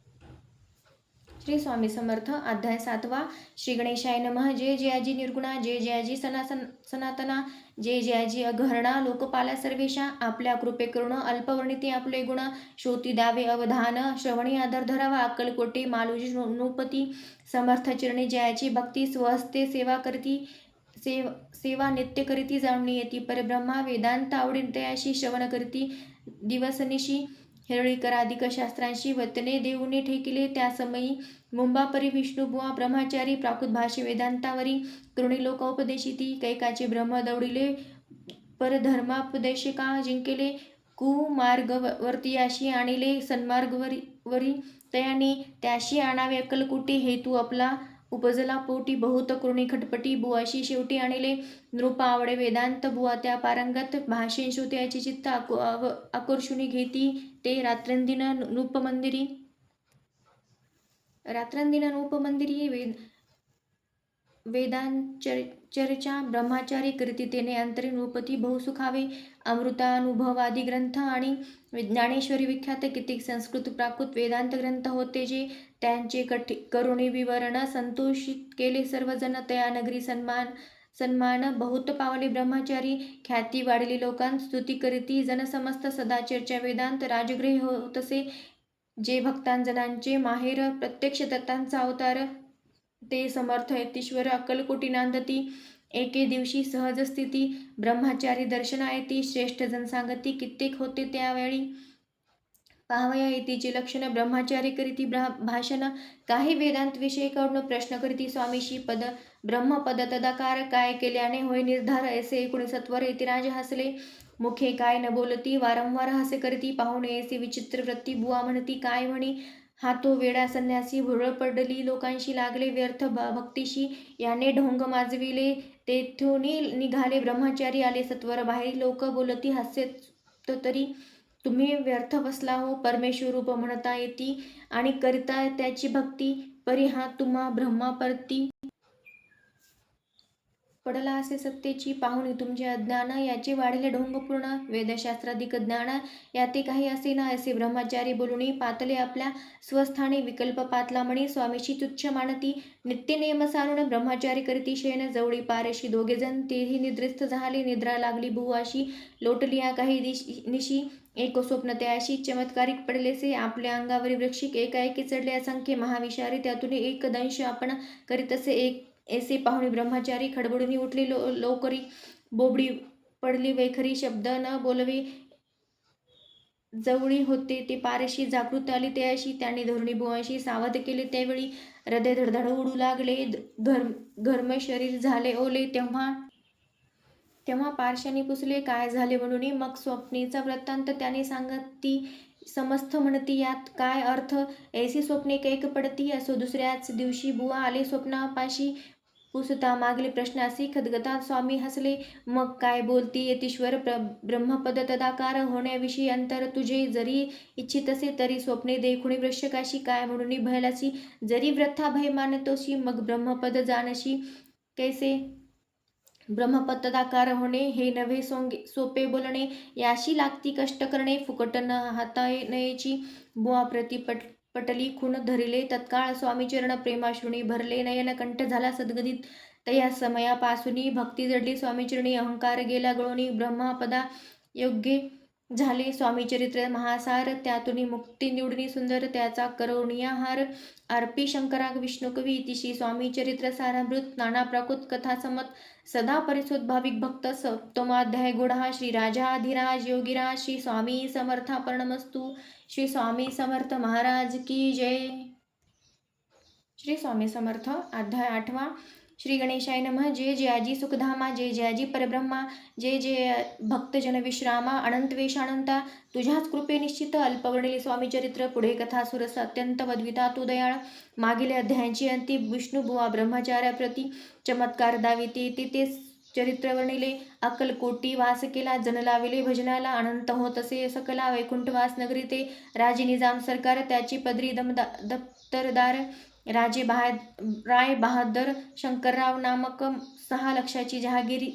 A: श्री स्वामी समर्थ. अध्याय 7वा. श्री गणेशाय नमः. जय जयाजी निर्गुणा. जय जयाजी सनातना. जय जयाजी अघहरणा लोकपाला सर्वेशा. आपल्या कृपे करुण अल्पवर्णिती आपले गुण. श्रोती द्यावे अवधान. श्रवणी आदर धरावा. अक्कलकोटी मालुजी नृपती. समर्थ चरणी जयाची भक्ती. स्वहस्ते सेवा करती. सेवा नित्य करीती. जाणून येती परब्रह्मा. वेदांत आवडीन तयाशी श्रवण करती दिवसनिशी. हिरळीकराधिक शास्त्रांशी वतने देऊने ठेकिले त्या समयी. मुंबापरी विष्णुबुवा ब्रह्मचारी. प्राकृत भाषे वेदांतावरी. करुणी लोकोपदेशिती. कैकाचे ब्रह्म दौडिले परधर्मापदेशिका जिंकेले. कुमार्गवर्तीयाशी आणिले सन्मार्गवरी. तयानी त्याशी आणावे अक्कलकोटी. हेतू आपला उपजला पोटी. बहुत करुणी खटपटी. बुवाशी शेवटी आणिले नृप आवडे वेदांत. बुवा त्या पारंगत. भाषेंशो त्याची चित्त आकर्षुनी घेती ते. रात्रंदिन नृपमंदिरी. वेदांचर्चा ब्रह्मचारी करीती तेने अंतरी नृपती बहुसुखावे. अमृतानुभवादी ग्रंथ आणि ज्ञानेश्वरी विख्यात कितीक संस्कृत प्राकृत वेदांत ग्रंथ होते जे त्यांचे करुणी विवरण संतोषित केले सर्वजण. तया नगरी सन्मान बहुत पावले ब्रह्मचारी. ख्याती वाढली लोकांत स्तुती करीती जन समस्त. सदा चर्चा वेदांत राजगृही होतसे जे भक्तांजनांचे माहेर. प्रत्यक्ष दत्तांचा अवतार ते समर्थ यतीश्वर. अक्कलकोटी नांदती एके दिवशी सहज स्थिती. ब्रह्मचारी दर्शना येती. श्रेष्ठ जन सांगती कित्येक होते त्यावेळी. पाहावया येतीचे लक्षण. ब्रह्मचारी करीती भाषण. काही वेदांत विषय कडून प्रश्न करीती स्वामीशी. ब्रह्मपद तदाकार काय केल्याने होय निर्धार. ऐसे एकूण सत्वर यतिराज हसले. मुखे काय न बोलती. वारंवार हास्य करीती. पाहून ऐसी विचित्र वृत्ती. बुवा म्हणती काय म्हणी. हा तो वेडा संन्यासी. भुरळ पडली लोकांशी. लागले व्यर्थ भक्तीशी. याने ढोंग माजविले. तेथून निघाले ब्रह्मचारी. आले सत्वर बाहेरी. लोक बोलती हास्यत तरी. तुम्ही व्यर्थ बसला हो. परमेश्वर रूप म्हणता येती आणि करिता त्याची भक्ती. परी हा तुम्हा ब्रह्मापरती पडला असे सत्तेची. पाहुणी तुमचे अज्ञान. याचे वाढले ढोंग पूर्ण. वेदशास्त्राधिक ज्ञान याते काही असे ना. असे ब्रह्मचारी बोलुनी पातले आपल्या स्वस्थानी. विकल्प पातला म्हणी स्वामीशी तुच्छ मानती. नित्य नियम सारून ब्रह्मचारी करीती शयन. जवळी पारशी दोघेजण तेही निद्रिस्त झाले. निद्रा लागली बुवाशी. लोटलिया काही निशी. एक स्वप्न त्याशी चमत्कारिक पडलेसे. आपल्या अंगावरील वृक्षिक एकाएकी चढले असंख्य महाविषारी. त्यातून एक दंश आपण करीतसे ऐसे पाहुणे ब्रह्मचारी खडबडून उठले लवकरी. बोबडी पडली वैखरी. शब्द न बोलवे. जवळी होते ते पारशी. जागृत आली त्याशी. त्यांनी धोरणी बुवाशी सावध केले त्यावेळी. हृदय धडधड उडू लागले. घर्म शरीर झाले ओले. तेव्हा पारशाने पुसले काय झाले म्हणून. मग स्वप्नेचा वृत्तांत त्याने सांगती. समस्त म्हणती यात काय अर्थ. ऐसी स्वप्ने कैक पडती. असो दुसऱ्याच दिवशी बुवा आले स्वप्नापाशी. पुसता मागील प्रश्नासी खदगता स्वामी हसले. मग काय बोलती यतीश्वर. ब्रह्मपद तदाकार होण्याविषयी अंतर तुझे जरी इच्छितसे तरी स्वप्ने देखुणी वृश्चिकाशी. काय म्हणून भयलासी. जरी व्रथा भय मानतोशी मग ब्रह्मपद जानशी कैसे. ब्रह्मपद तदाकार होणे हे नव्हे सोपे बोलणे. याशी लागती कष्ट करणे. फुकट न हाताळण्याची. बुवा प्रति पटली खून धरिले तत्काळ. स्वामीचरण प्रेमाश्रुणी भरले. नयन कंठ झाला सद्गदित. तया समयापासूनी भक्ती जडली स्वामीचरणी. अहंकार गेला गळूनी. ब्रह्मपदा योग्य झाले स्वामीचरित्र महासार. त्यातून मुक्ती निवडणी सुंदर. त्याचा करुणिया हार. अर्पी शंकरा विष्णुकवी. इतिशी स्वामीचरित्र सारामृत नाना प्राकृत कथा समत. सदा परिसोद भाविक भक्त. सप्तमाध्याय गूढः. श्री राजाधिराज योगीराज श्री स्वामी समर्थापरणमस्तु. श्री स्वामी समर्थ महाराज की जय. श्री स्वामी समर्थ. अध्याय 8वा. श्री गणेशाय नमः. जय जयाजी सुखधामा, जय जयाजी परब्रह्मा, जय जय भक्तजन विश्रामा, अनंत वेशानंता. तुझ्याच कृपे निश्चित अल्पवर्णिले स्वामी चरित्र. पुढे कथा सुरस अत्यंत वद्विता तू दयाळ. मागील अध्यायांची अंती विष्णुबुवा ब्रह्मचार्याप्रती चमत्कार दाविते ते चरित्र वर्णिले. अक्कलकोटी वास केला जन लाविले भजनाला. अनंत होत असे सकला वैकुंठवास नगरी ते. राजे निजाम सरकार त्याची पदरी दप्तरदार. राय बहादर शंकरराव नामक 6 लक्षाची जहागिरी.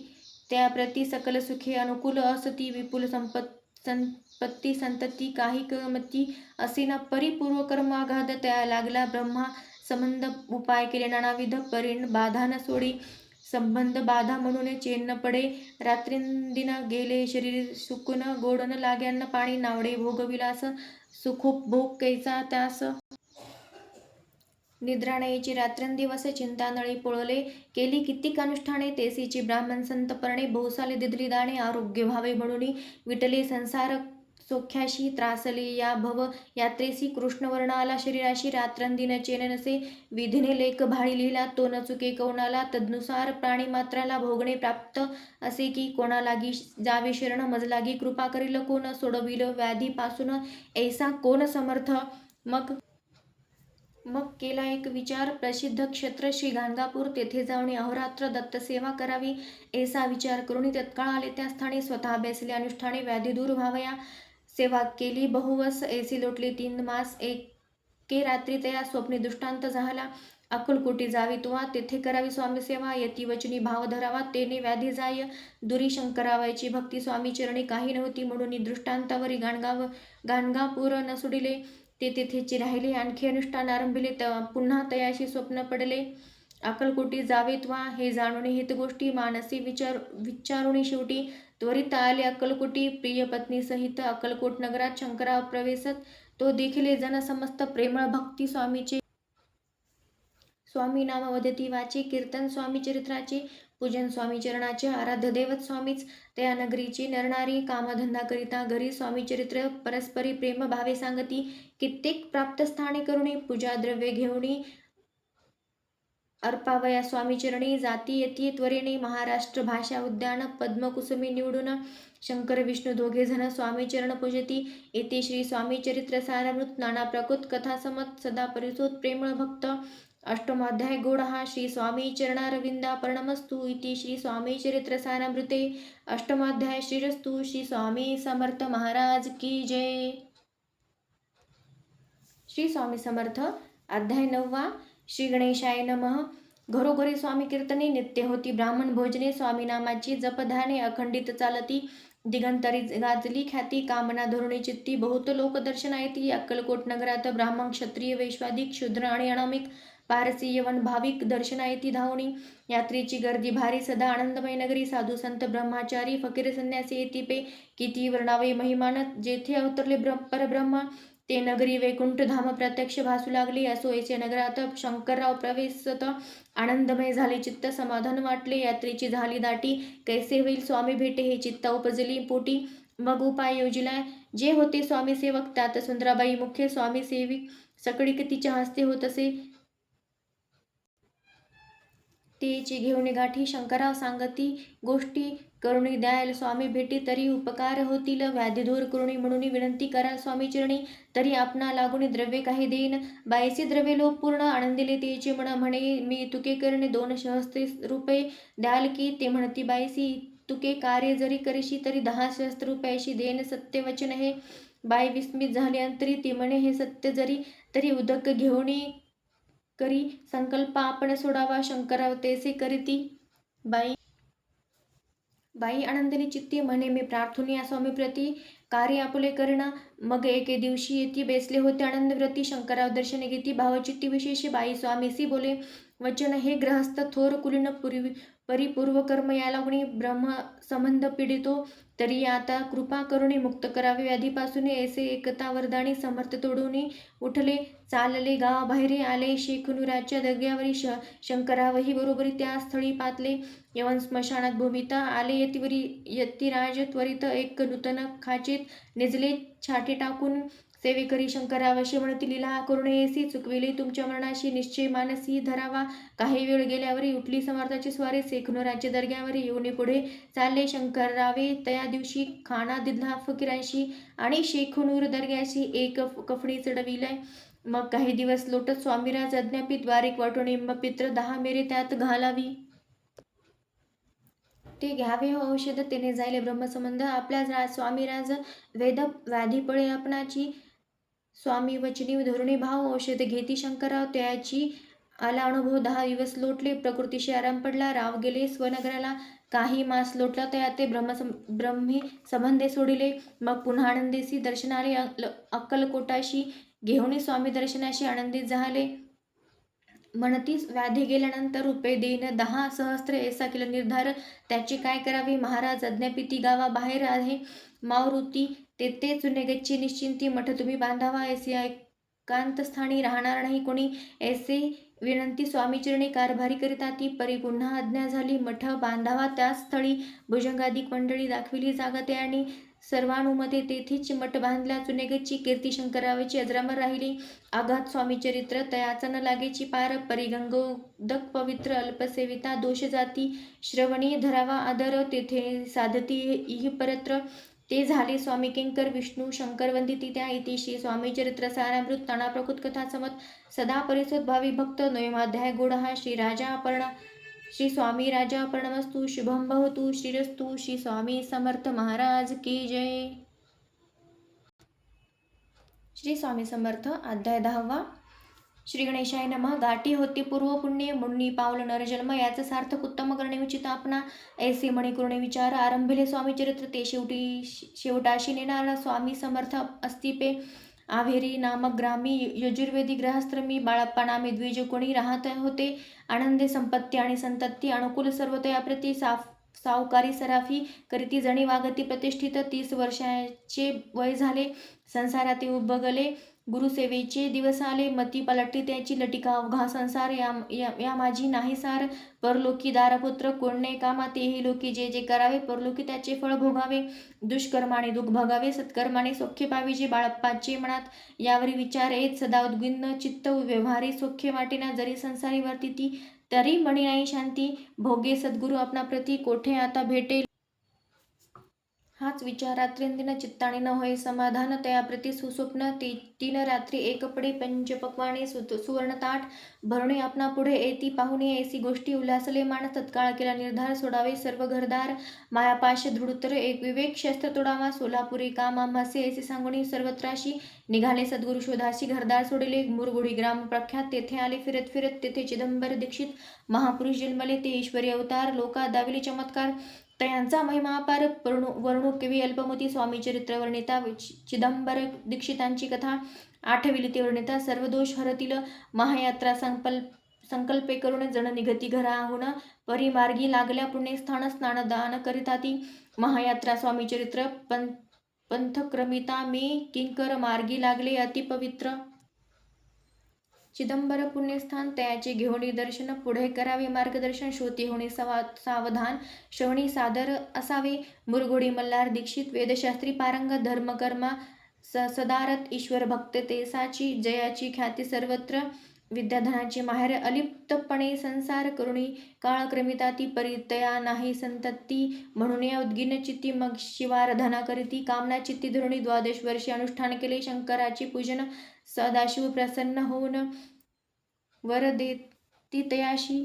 A: त्याप्रती सकल सुखे अनुकूल असती. विपुल संपत्ती संतती काही कमती असेना. परिपूर्व कर्मागाध त्या लागला ब्रह्मा. संबंध उपाय केले नानाविध परीण बाधा न सोडी. संबंध बाधा म्हणून चेन न पडे. रात्रिंदिन गेले शरीर सुकून. गोड न लाग्यान्न पाणी नावडे भोगविलास. सुखोपभोग कैचा त्यास. निद्रा नयेची रात्रंदिवस चिंतानळी पोळले. केली कितीक अनुष्ठाने तेसीची ब्राह्मण संत परणे. बहुसाले दिदली दाणे आरोग्य व्हावे म्हणून. विटले संसार सौख्याशी त्रासले या भव यात्रेसी. कृष्णवर्ण आला शरीराशी. रात्रंदिन चेन नसे. विधीने लेख भाळी लिहिला तो न चुके कवनाला. तदनुसार प्राणीमात्राला भोगणे प्राप्त असे की कोणा लागी जावे शरण. मज लागी कृपा करील कोण. सोडविल व्याधी पासून ऐसा कोण समर्थ. मग केला एक विचार. प्रसिद्ध क्षेत्र श्री गाणगापूर तेथे जाऊन अहोरात्र दत्त सेवा करावी. ऐसा विचार करून तत्काळ आले त्या स्थानी. स्वतः बेसले अनुष्ठाने व्याधी दूर व्हावया. सेवा केली बहुवस ऐसी लोटली 3 मास. एके रात्री तया स्वप्नी दृष्टांत झाला. अक्कलकोटी जावी तुवा तेथे करावी स्वामी सेवा. यती वचनी भाव धरावा तेने व्याधी जाय दुरी. शंकरावायची भक्ती स्वामी चरणी काही नव्हती म्हणून दृष्टांतावरी गाणगापूर न सोडिले. ते तेथेची राहिले. आणखी अनुष्ठान आरंभिले. पुन्हा तयाशी स्वप्न पडले. अक्कलकोटी जावेत वा हे जाणून हित गोष्टी. मानसी विचारुणी शेवटी त्वरित आले अक्कलकोटी. प्रिय पत्नी सहित अक्कलकोट नगरात शंकराव प्रवेशत. तो देखिले जन समस्त प्रेमळ भक्ती स्वामीचे. स्वामी नाम वदती वाचे. कीर्तन स्वामी चरित्राचे. पूजन स्वामी चरणाचे. आराध्य दैवत स्वामीच त्या नगरीचे. नरनारी कामधंदा करिता घरी. स्वामी चरित्र परस्परी प्रेम भावे सांगती. कित्येक प्राप्त स्थाने करुणी. पूजा द्रव्ये घेऊनी अर्पावया स्वामी चरणी. जाती येती त्वरेने महाराष्ट्र भाषा उद्यान. पद्मकुसुमी निवडून शंकर विष्णू दोघे जण स्वामी चरण पूजती. येथे श्री स्वामी चरित्र सारामृत. नाना प्रकृत कथा समत सदा परिसोत प्रेमळ भक्त. अष्टमाध्याय गोड हा. श्री स्वामी चरणारविंदा पर्णमस्तु इति श्री स्वामी चरित्र सारामृते अष्टमाध्याय श्रीरस्तु. श्री स्वामी समर्थ महाराज की जय. श्री स्वामी समर्थ. अध्याय 9. श्री गणेशाय नमः. घरोघरी स्वामी कीर्तने नित्य होती. ब्राह्मण भोजने. स्वामी नामाची जपधाने अखंडित चालती. दिगंतरी गाजली ख्याती. कामना धोरणी चित्ती. बहुत लोक दर्शना येती. अक्कलकोट नगरात ब्राह्मण क्षत्रिय वैश्वादिक शूद्र आणि अनामिक पारसी यवन भाविक दर्शना येती धावणी. यात्रेची गर्दी भारी सदा आनंदमय नगरी. साधू संत ब्रह्मचारी फकीर संन्यासी येती पे. किती वर्णावे महिमान. जेथे अवतरले परब्रह्म ते नगरी वैकुंठ धाम प्रत्यक्ष भासू लागले. असो ऐसे नगरात शंकरराव प्रवेशत. आनंदमय झाले चित्त. समाधान वाटले. यात्रेची झाली दाटी. कैसे होईल स्वामी भेटे हे चित्ता उपजली पोटी. मग उपाय योजिला. जे होते स्वामी सेवक त्यात सुंदराबाई मुख्य. स्वामी सेविक सकळीक तिच्या हस्ते होत असे. तेची घेऊन गाठी. शंकरराव सांगती गोष्टी. करुणी द्याल स्वामी भेटी तरी उपकार होतील. व्याधी दूर करुणी म्हणून विनंती कराल स्वामी चरणी. तरी आपणा लागून द्रव्ये काही देईन. बाईचे द्रव्ये लोक पूर्ण आनंदिले तेचे म्हणे मी तुके करणे 2 सहस्त्र रुपये द्याल की. ते म्हणती बाईसी तुके कार्य जरी करीशी तरी 10 सहस्त्र रुपयाशी देन सत्य वचन हे. बाई विस्मित झाली अंतरी. ती म्हणे हे सत्य जरी तरी उदक घेऊनी करी संकल्प आपण सोडावा. शंकरराव तेसे करीती. बाई आनंदिनी चित्ती म्हणे मी प्रार्थून या स्वामी प्रती कार्य आपुले करीन. मग एके दिवशी येती बेसले होते आनंदव्रती. शंकरराव दर्शने घेती भावचित्ती विशेष. बाई स्वामीसी बोले वचन हे ग्रहस्थ थोर कुलीन परिपूर्व कर्म या लागुणी ब्रह्म संबंध पीडितो. तरी आता कृपा करुणी मुक्त करावे व्याधीपासून. ऐसे एकता वरदानी समर्थ तोडून उठले. चालले गावाबाहेर आले. शेखनुराच्या दर्ग्यावरी शंकरावही बरोबरी त्या स्थळी पातले. यवन स्मशानात भूमिता आले. यतिराज त्वरित एक नूतन खाचेत निजले. छाटे टाकून सेवे करी शंकरावशी म्हणती लीला करुणेसी चुकविले तुमच्या मरणाशी निश्चय मानसी धरावा. काही वेळ गेल्यावरी उठली समर्थाची स्वारी सेखनो राज्य दर्ग्यावरी येऊन पुढे चालले शंकररावे तया दिवशी खाना दिला फकीरांशी आणि शेखनूर दर्ग्याशी एक कफणी चढविलाय. मग काही दिवस लोटत स्वामीराज अज्ञापी द्वारिक वाटून पित्र 10 मेरे त्यात घालावी. ते घ्यावे हो औषध तेने जायले ब्रह्मसंबंध आपल्या स्वामीराज वेद व्याधीपळे आपणाची स्वामी वचनी धोरणी भाव औषध घेती शंकरराव त्याची आला अनुभव 10 दिवस लोटले प्रकृतीशी आराम पडला राव गेले स्वनगराला काही मास लोटला त्या ते ब्रह्मी संबंधे सोडिले. मग पुन्हा आनंदेसी दर्शनाले अक्कलकोटाशी घेऊन स्वामी दर्शनाशी आनंदित झाले. म्हणतीस व्याधी गेल्यानंतर रुपये देईन 10 सहस्त्र ऐसा केला निर्धार त्याची काय करावी महाराज अज्ञापी ती गावाबाहेर आहे मावृती तेथे चुनेगच्ची निश्चिंती मठ तुम्ही बांधावा ऐसी एकांतस्थानी राहणार नाही कोणी ऐसे विनंती स्वामीचरणी कारभारी करिता ती परी पुन्हा आज्ञा झाली. मठ बांधावा त्याच स्थळी भुजंगाधिक मंडळी दाखविली जागा ते आणि सर्वानुमते तेथेच मठ बांधल्या. चुनेगच्ची कीर्ती शंकरावाची अजरामर राहिली. आघात स्वामी चरित्र तयाचा न लागेची पार परिगंगोदक पवित्र अल्पसेविता दोष जाती श्रवणी धरावा आदर तेथे साधती इहि परत्र ते झाले स्वामी किंकर विष्णू शंकर वंदिती त्या इति श्री स्वामी चरित्र सारामृत तणा प्रकृत कथा समत सदा परिसोद भावी भक्त नवमाध्याय गोड हा श्री राजा अपर्ण श्री स्वामी राजा अपरणमस्तु शुभम भवतु श्रीरस्तु श्री स्वामी समर्थ महाराज की जय. श्री स्वामी समर्थ अध्याय 10वा. श्री गणेशाय नमः. गाठी होती पूर्व पुण्य मुन्नी पावल नरजन्म याचं सार्थक उत्तम करणे उचित आपणा ऐसे म्हणे करुणे विचार आरंभिले स्वामी चरित्र ते शेवटाशी नेणारा स्वामी समर्थ अस्तिपे आवेरी नामक ग्रामी यजुर्वेदी ग्रहस्त्र मी बाळप्पा नामे द्विज कोणी राहत होते. आनंदे संपत्ती आणि संतती अनुकूल सर्वतया प्रति सावकारी सराफी करीती जणी वागती प्रतिष्ठित 30 वर्षाचे वय झाले. संसारात उबगले गुरुसेवेचे दिवस आले मती पलटली त्याची लटिका अवघा संसार या माझी नाही सार परलोकी दारपुत्र कोणणे कामा तेही लोकी जे जे करावे परलोकी त्याचे फळ भोगावे दुष्कर्माने दुःख भोगावे सत्कर्माने सौख्य पावी जे बाळप्पाचे मनात यावरी विचार येत सदा उद्विग्न चित्त व्यवहारी सौख्य वाटेना जरी संसारी वर्तिती तरी मणी नाही शांती भोगे सद्गुरु आपणा प्रती कोठे आता भेटेल. हाच विचार रात्रींदिन चित्ताने न होय समाधान तया प्रति सुस्वप्न 3 रात्री एकपडे पंचपक्वाने सुवर्णताट भरणे आपणा पुढे येती पाहुणे ऐसी गोष्टी उल्हासले मान तत्काळ केला निर्धार सोडावे सर्व घरदार मायापाश दृढतर एक विवेक शस्त्र तोडावा सोलापुरी काम आम्हासे ऐसे सांगुनी सर्वत्राशी निघाले सद्गुरु शोधाशी घरदार सोडले मुरगुडी ग्राम प्रख्यात तेथे आले फिरत फिरत तेथे चिदंबर दीक्षित महापुरुष जन्मले ते ईश्वरी अवतार लोका दाविले चमत्कार तयांचा महिमा अपार वर्णू केवी अल्पमती स्वामी चरित्र वर्णिता चिदंबर दीक्षितांची कथा आठविली ते वर्णिता सर्व दोष हरतील महायात्रा संकल्पे करून जण निगती घराहून परिमार्गी लागल्या पुण्यस्थान स्नानदान करिता ती महायात्रा स्वामी चरित्र पंथक्रमिता मी किंकर मार्गी लागले अतिपवित्र चिदंबर पुण्यस्थान तयाचे घेऊन दर्शन पुढे करावे मार्गदर्शन श्रोती होणे सावधान श्रवणी सादर असावे मुरगोडी मल्हार दीक्षित वेदशास्त्री पारंगत धर्मकर्मा सदारत ईश्वर भक्त तेसाची जयाची ख्याती सर्वत्र विद्याधनाची माहेर अलिप्तपणे संसार करुणी काळक्रमिता ती परितया नाही संतती म्हणून या उद्गिन चित्ती मग शिवाराधना करीती कामना चित्ती धरुणी 12 वर्षे अनुष्ठान केले शंकराचे पूजन सदाशिव प्रसन्न होऊन वर देती तयाशी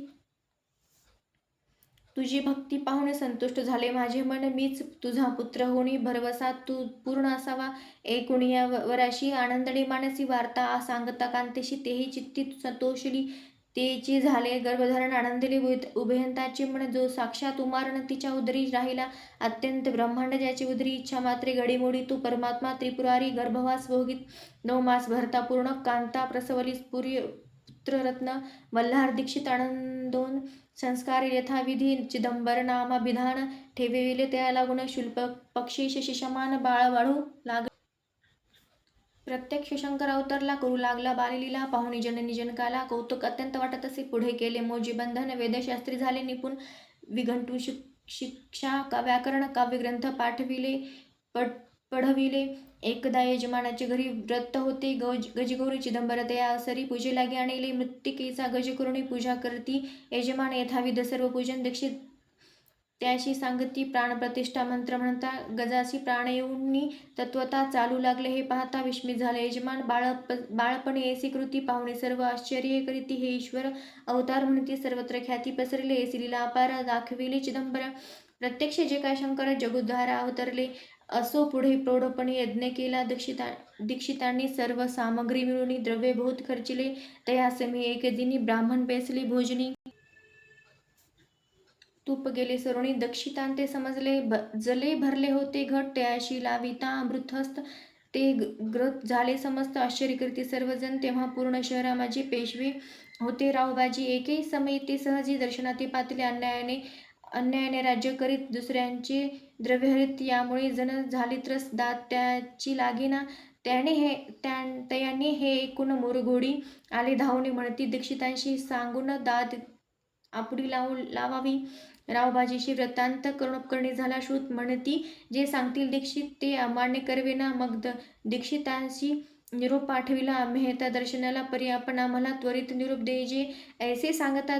A: तुझी भक्ती पाहून संतुष्ट झाले माझे मन मीच तुझा पुत्र होणी भरवसा तू पूर्ण असावा एकूणी या वराशी आनंदडी मानसी वार्ता सांगता कांतेशी तेही चित्ती संतोषली तेची झाले गर्भधारण आनंदले उभयंताचे मन जो साक्षात उमारण तिच्या उदरी राहिला अत्यंत ब्रह्मांड ज्याची उदरी इच्छा मात्रे घडीमोडी तू परमात्मा त्रिपुरारी गर्भवास भोगित 9 मास भरता पूर्ण कांता प्रसवली पुत्ररत्न मल्हार दीक्षित आनंदोन संस्कार यथाविधी चिदंबर नामाभिधान ठेविले त्या लागून शुल्प पक्षी शिशमान बाळ वाढू लाग प्रत्यक्ष शंकर अवतरला करू लागला बाललीला पाहुणी जननी जनकाला कौतुक अत्यंत वाटत असे पुढे केले मोजी बंधन वेदशास्त्री झाले निपुण विघंटू शिक्षा व्याकरण काव्यग्रंथ पाठविले पढविले एकदा यजमानाचे घरी व्रत होते. गजगौरी चिदंबर तया अवसरी पूजे लागे आणले. मृत्तिकेचा गज करुणी पूजा करती. यजमान यथाविध सर्व पूजन दीक्षित त्याशी सांगती. प्राणप्रतिष्ठा मंत्र म्हणता गजासी प्राण येऊनी तत्वता चालू लागले. हे पाहता विस्मित झाले यजमान. बाळपणे ऐसी कृती पाहुणे सर्व आश्चर्य करीती. हे ईश्वर अवतार म्हणती. सर्वत्र ख्याती पसरले. ऐसी लीला अपार दाखविली चिदंबर. प्रत्यक्ष जे काय शंकर जगोद्धारा अवतरले. असो पुढे प्रौढपणे यज्ञ केला दीक्षितांनी. सर्व सामग्री मिळून द्रव्य बहुत खर्चिले. तयासमी एक दिनी ब्राह्मण बेसले भोजनी. तूप गेले सरोणी दक्षितांते समजले. जले भरले होते घट तयाशी लाविता अमृतहस्त. ते ग्रत झाले समस्त आश्चर्य करती सर्वजण. तेव्हा पूर्ण शहरा माझे पेशवे होते रावबाजी. एकही समय ते सहजी दर्शनाते पातले. अन्यायाने राज्य करीत दुसऱ्यांचे द्रव्यहरीत. यामुळे जण झाली त्रस्त दात त्याची लागेना. तयाने हे ऐकून मोरघोडी आले धावणे म्हणती दीक्षितांशी सांगून दाद आपुडी लावावी. रावबाजीशी वृत्तांत करुणोपकरणी झाला श्रुत म्हणती. जे सांगतील दीक्षित ते अमान्य करवेना. मग दीक्षितांशी निरोप पाठविला. मेहता दर्शनाला परी आपण आम्हाला त्वरित निरोप देजे. ऐसे सांगता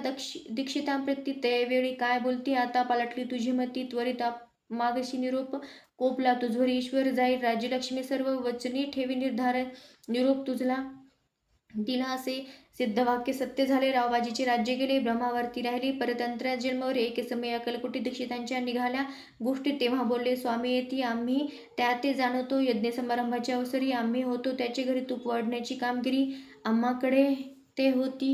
A: दीक्षितांप्रती त्यावेळी काय बोलती. आता पालटली तुझी मती. त्वरित मागशी निरोप कोपला तुझवर ईश्वर जाईल. राज्यलक्ष्मी सर्व वचनी ठेवी निर्धार निरोप तुझला दिला असे सिद्धवाक्य सत्य झाले. रावबाजीचे राज्य गेले. ब्रह्मावरती राहिली. परतंत्र्या जन्मावर एक समय अक्कलकोटी दीक्षितांच्या निघाल्या गोष्टी. तेव्हा बोलले स्वामी येती आम्ही त्या ते जाणतो. यज्ञ समारंभाच्या अवसरी आम्ही होतो त्याचे घरी. तूप वाढण्याची कामगिरी आम्हाकडे ते होती.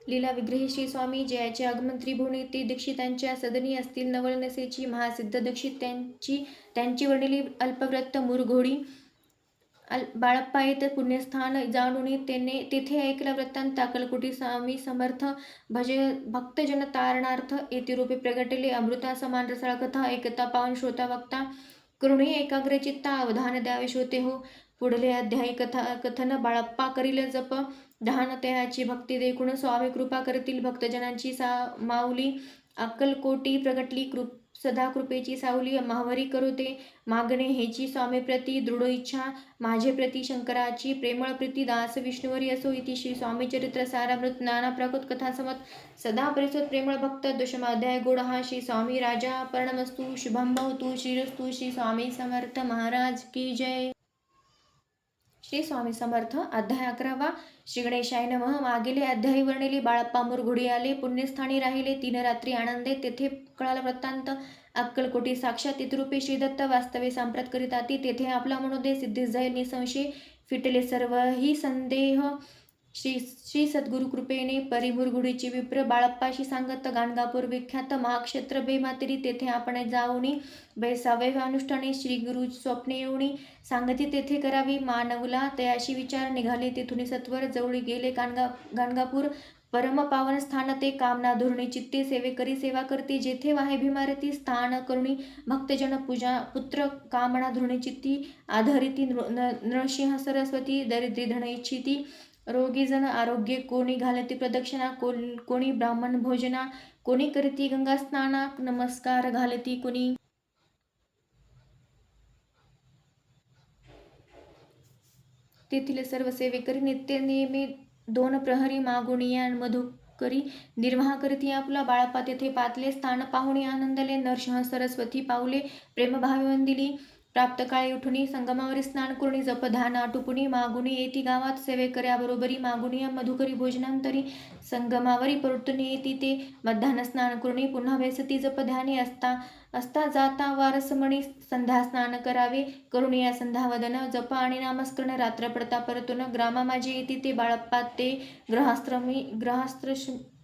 A: लीला विग्रही श्री स्वामी जयाचे आगमन त्रिभुवनी. ते दीक्षितांच्या सदनी असतील. नवलनसेची महासिद्ध दीक्षित त्यांची वर्णिली अल्पव्रत मुरघोडी. बाळप्पा येत पुण्यस्थान जाणून तेथे ऐकला वृत्तांत. अक्कलकोटी स्वामी समर्थ भक्तजन तारणार्थ येथे रूपे प्रगटले. अमृता समान रसाळ कथा ऐकता पावन श्रोता वक्ता करुणी एकाग्रचित्ता अवधान द्यावे श्रोते हो. पुढले अध्यायी कथन. बाळप्पा करील जप ध्यान तयाची भक्ती देखून स्वामी कृपा करतील. भक्तजनांची माऊली अक्कलकोटी प्रगटली. सदा कृपेची सावली माहवरी करोते मागणे हेची स्वामी प्रती. दृढ इच्छा माझे प्रती शंकराची प्रेमळ प्रीती. दास विष्णुवरी असो इति श्री स्वामी चरित्र सारामृत. नाना प्राकृत कथा समत सदा परिसोत प्रेमळ भक्त. दशमाध्याय गोड हा. श्री स्वामी राजा पर्णमस्तु. शुभम भवतु. श्रीरस्तु. श्री स्वामी समर्थ महाराज की जय. श्री स्वामी समर्थ. अध्याय 11वा. श्री गणेशाय नमः. मागेले अध्यायी वर्णिले. बाळप्पा मुरघोडी आले. पुण्यस्थानी राहिले 3 रात्री आनंदे. तेथे कळाला वृत्तांत. अक्कलकोटी साक्षात तितरूपे श्रीदत्त वास्तवे सांप्रत करीताती. तेथे आपला मनोदय सिद्धीस जाईल निसंशय. फिटले सर्वही संदेह श्री सद्गुरु कृपेने. परी मुरघोडीची विप्र बाळप्पाशी सांगत. गाणगापूर विख्यात महाक्षेत्र बेमातिरी. तेथे आपण जाऊनी बैसावे अनुष्ठाने. श्री गुरु स्वप्ने येऊनी सांगती तेथे करावी. मानवला तयाशी विचार निघाले तेथून सत्वर. जवळी गेले गाणगापूर परम पावन स्थान ते. कामना धोरणी चित्ते सेवे करी सेवा करते. जेथे वाहे भीमारती स्थान करुणी भक्तजन पूजा पुत्र कामना धोरणी चित्ती आधरिती. नृसिंह सरस्वती दरिद्री धन इच्छिती. रोगी जन आरोग्य. कोणी घालती प्रदक्षिणा. कोणी ब्राह्मण भोजना. कोणी करीती गंगा स्नाना. नमस्कार घालती कोणी. तेथील सर्व सेवेकरी नित्य नेहमी 2 प्रहरी मागुनिया मधुकरी निर्वाह करीती आपला. बाळप्पा तेथे पातले. स्थान पाहुणे आनंदले. नरसिंह सरस्वती पावले प्रेमभावे वंदिली. प्राप्त काळी उठुनी संगमावरी स्नान करुणी. जप ध्यान आटुपुनी मागुनी येती गावात. सेवेकऱ्याबरोबरी मागुनिया मधुकरी भोजनांतरी. संगमावरी परतुनी येती ते. मध्यान्ह स्नान करुणी पुन्हा बेसती. जप ध्यानी असता जाता वारसमणी. संध्या स्नान करावे करुणिया संध्यावदन. जप आणि नामस्मरण रात्र पडता परतून. ग्रामा माझे येती ते. बाळप्पा ते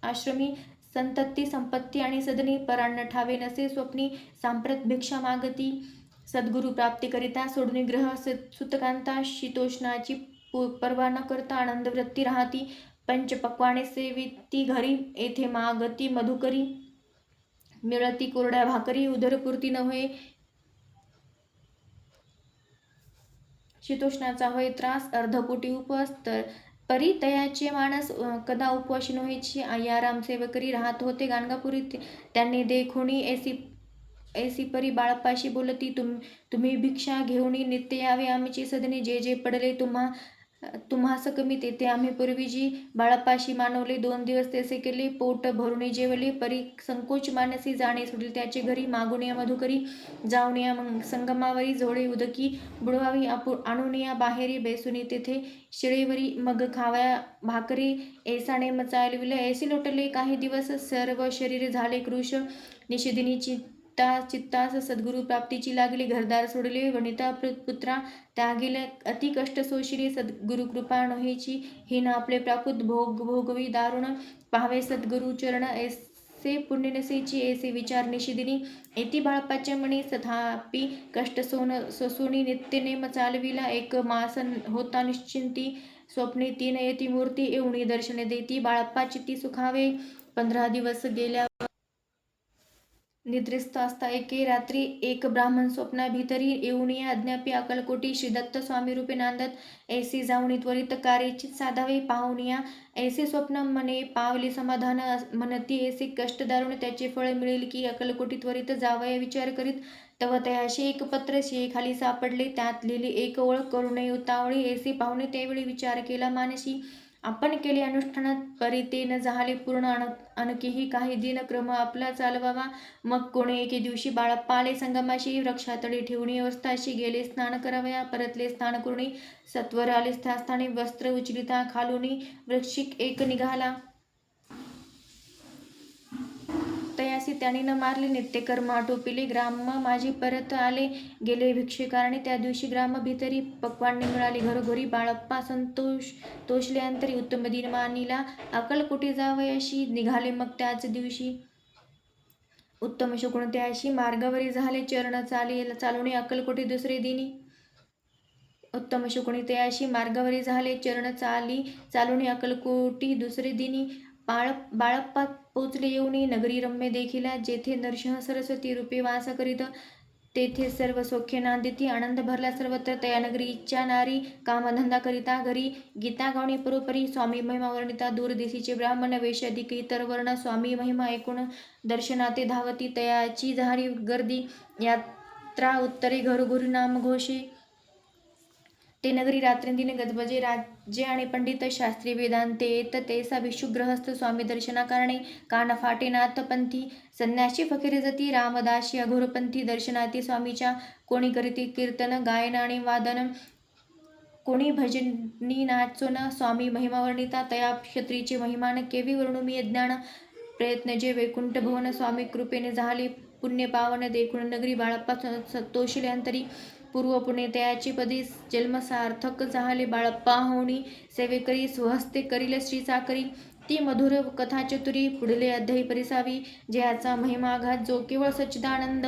A: आश्रमी संतती संपत्ती आणि सदनी. परान्न ठावे नसे स्वप्नी. सांप्रत भिक्षा मागती. सद्गुरु प्राप्तीकरिता सोडून ग्रह सुतकांता. शीतोष्णाची पर्वा न करता आनंद वृत्ती राहती. पंचपक्वाने सेविती घरी. येथे मागती मधुकरी. मिळती कोरड्या भाकरी. उदरपूर्ती न होय शीतोष्णाचा होय त्रास. अर्धपोटी उपवास परी तयाचे मानस. कदा उपवाशी नव्हेची. आयाराम सेवकरी राहत होते गाणगापुरी. त्यांनी देखोनी ऐसी ऐसी परी बाळप्पाशी बोलती, तुम्ही भिक्षा घेऊन नित्य यावे आमची सदनी, जे जे पडले तुम्हास कमी तेथे आम्ही पूर्वी जी बाळप्पाशी मानवले. 2 दिवस तसे केले, पोट भरून जेवले. परी संकोच मानसी जाणे सोडले त्याचे घरी. मागून या मधुकरी जाऊन या संगमावरी, जोडे उदकी बुडवावी आणून या बाहेरी बैसुनी तेथे शिळेवरी. मग खाव्या भाकरी ऐसा नेम चालविला. ऐसे लोटले काही दिवस, सर्व शरीर झाले कृश. निषेधिनी चित्तास सद्गुरु प्राप्तीची लागली. घरदार सोडले वनिता पुत्रा त्यागिले, अति कष्ट सोशिले. सद्गुरु कृपा नोहेची हीन आपले प्राकृत भोगवी दारुण. पाहावे सद्गुरु चरण ऐसे पुण्य नसेची, ऐसे विचार निषेधिनी. येती बाळप्पाच्या मनी, तथापि कष्ट सोसूनी नित्य नेम चालविला. एक मास होता निश्चिंती, स्वप्ने 3 येती मूर्ती. येऊनी दर्शने देती बाळप्पा चित्ती सुखावे. 15 दिवस गेल्या निद्रिस्त असता एके रात्री, एक ब्राह्मण स्वप्ना भीतरी येऊन अज्ञापी अक्कलकोटी श्रीदत्त स्वामी रूपे नांदत. ऐसे जाऊन त्वरित कार्यचित साधावे. पाहून या ऐसे स्वप्न मने पावले समाधान. म्हणती ऐसे कष्ट दारुण त्याचे फळ मिळेल की, अक्कलकोटी त्वरित जावया विचार करीत. तव तयाशी एक पत्र शियेखाली सापडले, त्यात लिहिली एक ओळ, करू नये उतावळे. ऐसे पाहुणे त्यावेळी विचार केला मानसी, आपण केले अनुष्ठान परी ते न झाले पूर्ण. आणखीही काही दिन क्रम आपला चालवावा. मग कोणी एके दिवशी बाळप्पा आले संगमाशी. वृक्षातळी ठेवून अवस्थाशी गेले स्नान करावया. परतले स्नान करुणी सत्वर आले स्थानी. वस्त्र उचलिता खालुनी वृक्षिक एक निघाला. तयासी त्याने न मारले, नित्यकर्म आटोपिले. ग्राम माझी परत आले गेले भिक्षेकारणे. त्या दिवशी ग्राम भीतरी पक्वान्ने मिळाले घरोघरी. बाळप्पा तोषले अंतरी, उत्तम दिन मानिला. अक्कलकोटी जावयाशी निघाले मग त्याच दिवशी. उत्तम शकुन त्याशी मार्गावरी झाले, चरण चालवणे अक्कलकोटी दुसरे दिनी. उत्तम शकुनी त्याशी मार्गावरी झाले, चरण चालवणे अक्कलकोटी दुसरे दिनी. बाळप्पा पोचले येऊनी नगरी रम्य देखिला, जेथे नरसिंह सरस्वती रूपे वास करीत. तेथे सर्व सौख्य नांदिती, आनंद भरला सर्वत्र. तया नगरीच्या नारी कामधंदा करिता घरी. गीता गावणी परोपरी स्वामी महिमा वर्णिता. दूर दिसीचे ब्राह्मण वेश अधिक इतर वर्ण. स्वामी महिमा ऐकून दर्शनाते धावती, तयाची झाली गर्दी. यात्रा उत्तरे घरोघरी नाम घोषे. ते नगरी रात्रंदिन गजबजे. राजे आणि पंडित शास्त्री वेदांते येत. तैसा भिक्षुक ग्रहस्थ स्वामी दर्शना कारणे. कान फाटे नाथपंथी, संन्यासी फकीर जती. रामदासी अघोरपंथी दर्शनाती स्वामीच्या. कोणी करीती कीर्तन गायन आणि वादन, कोणी भजनी नाचोन. स्वामी महिमा वर्णिता, तया क्षत्रीचे महिमान. केवी वर्णू मी अज्ञान, प्रयत्न जे वैकुंठ भवन. स्वामी कृपेने झाले पुण्य पावन. देखून नगरी बाळप्पा तोषले अंतरी. पूर्व पुण्य तयाची पदी जन्म सार्थक झाले. बाळप्पा होणी सेवेकरी, स्वहस्ते करील श्री चाकरी. ती मधुर कथा चतुरी, पुढले अध्यायी परिसावी. जयाचा महिमाघात जो केवळ सच्चिदानंद.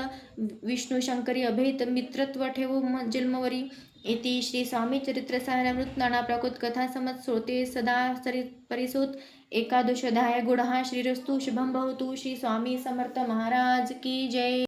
A: विष्णू शंकरी अभेद मित्रत्व ठेवू जन्मवरी. इति श्री स्वामी चरित्र सारामृत नाना प्राकृत कथा समत. श्रोते सदा परिसोत. एकादशोध्याय गुढ. श्रीरस्तु शुभम भवतु. श्री स्वामी समर्थ महाराज की जय.